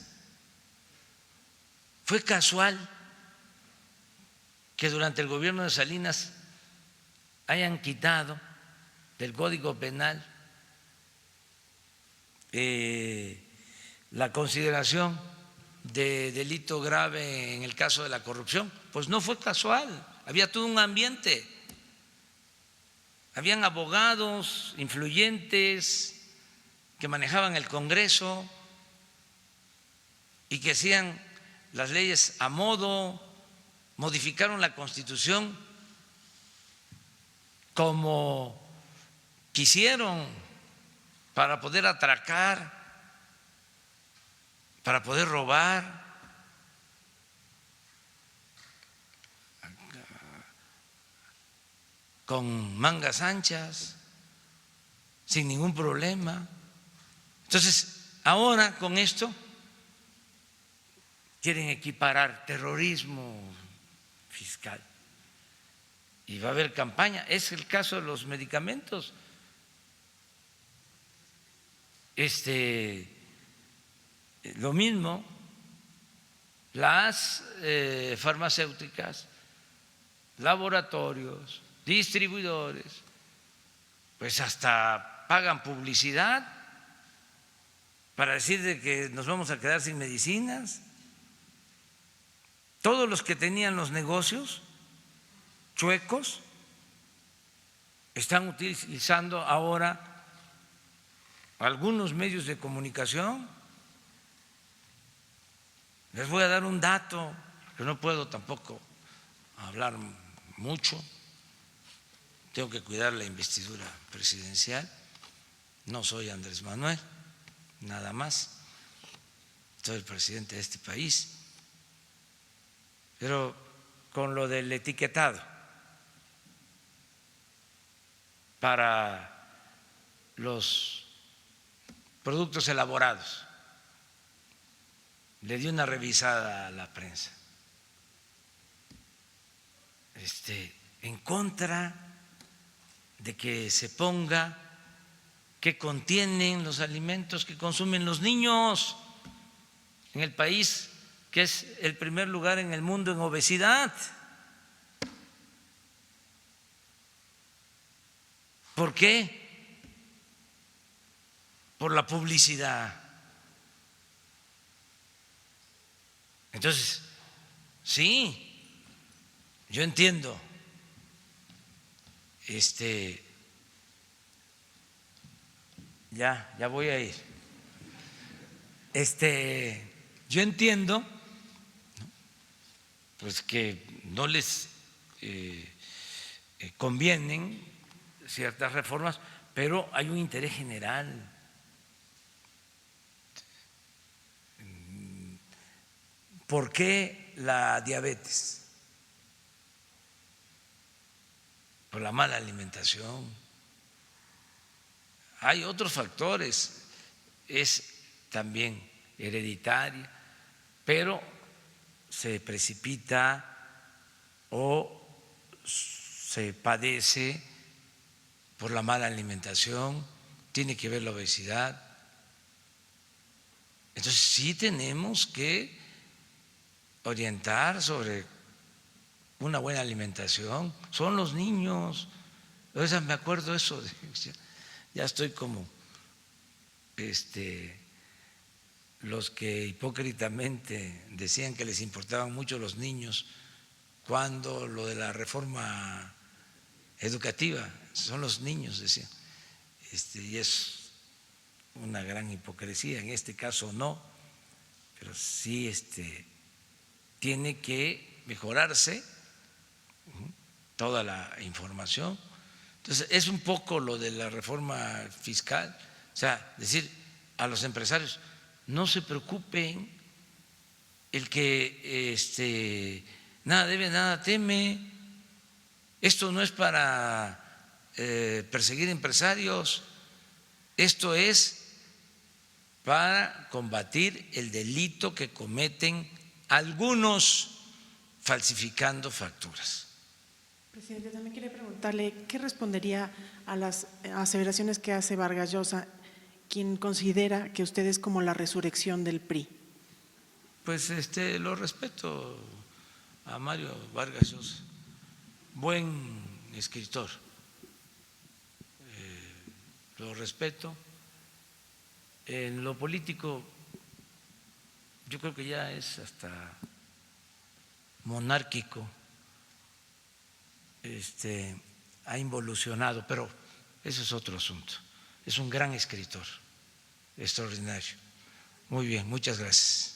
¿Fue casual que durante el gobierno de Salinas hayan quitado del Código Penal la consideración de delito grave en el caso de la corrupción? Pues no fue casual, había todo un ambiente, habían abogados influyentes que manejaban el Congreso y que hacían las leyes a modo, modificaron la Constitución como quisieron para poder atracar, para poder robar. Con mangas anchas, sin ningún problema. Entonces, ahora con esto quieren equiparar terrorismo fiscal y va a haber campaña. Es el caso de los medicamentos. Lo mismo, las farmacéuticas, laboratorios, distribuidores, pues hasta pagan publicidad para decir de que nos vamos a quedar sin medicinas. Todos los que tenían los negocios chuecos están utilizando ahora algunos medios de comunicación. Les voy a dar un dato, que no puedo tampoco hablar mucho, tengo que cuidar la investidura presidencial, no soy Andrés Manuel, nada más, soy el presidente de este país. Pero con lo del etiquetado para los productos elaborados, le di una revisada a la prensa, en contra de que se ponga qué contienen los alimentos que consumen los niños en el país, que es el primer lugar en el mundo en obesidad. ¿Por qué? Por la publicidad. Entonces, sí, yo entiendo, ya voy a ir. Yo entiendo, pues, que no les convienen ciertas reformas, pero hay un interés general. ¿Por qué la diabetes? Por la mala alimentación. Hay otros factores, es también hereditaria, pero se precipita o se padece por la mala alimentación, tiene que ver la obesidad. Entonces sí tenemos que orientar sobre una buena alimentación. Son los niños. O sea, me acuerdo eso, ya estoy como los que hipócritamente decían que les importaban mucho los niños cuando lo de la reforma educativa, son los niños, decían, y es una gran hipocresía. En este caso no, pero sí tiene que mejorarse toda la información. Entonces, es un poco lo de la reforma fiscal, o sea, decir a los empresarios, no se preocupen, el que nada debe, nada teme. Esto no es para perseguir empresarios, esto es para combatir el delito que cometen algunos falsificando facturas. Presidente, también quería preguntarle, ¿qué respondería a las aseveraciones que hace Vargas Llosa, quien considera que usted es como la resurrección del PRI? Pues lo respeto a Mario Vargas Llosa, buen escritor, lo respeto. En lo político yo creo que ya es hasta monárquico, ha involucionado, pero eso es otro asunto. Es un gran escritor, extraordinario. Muy bien, muchas gracias.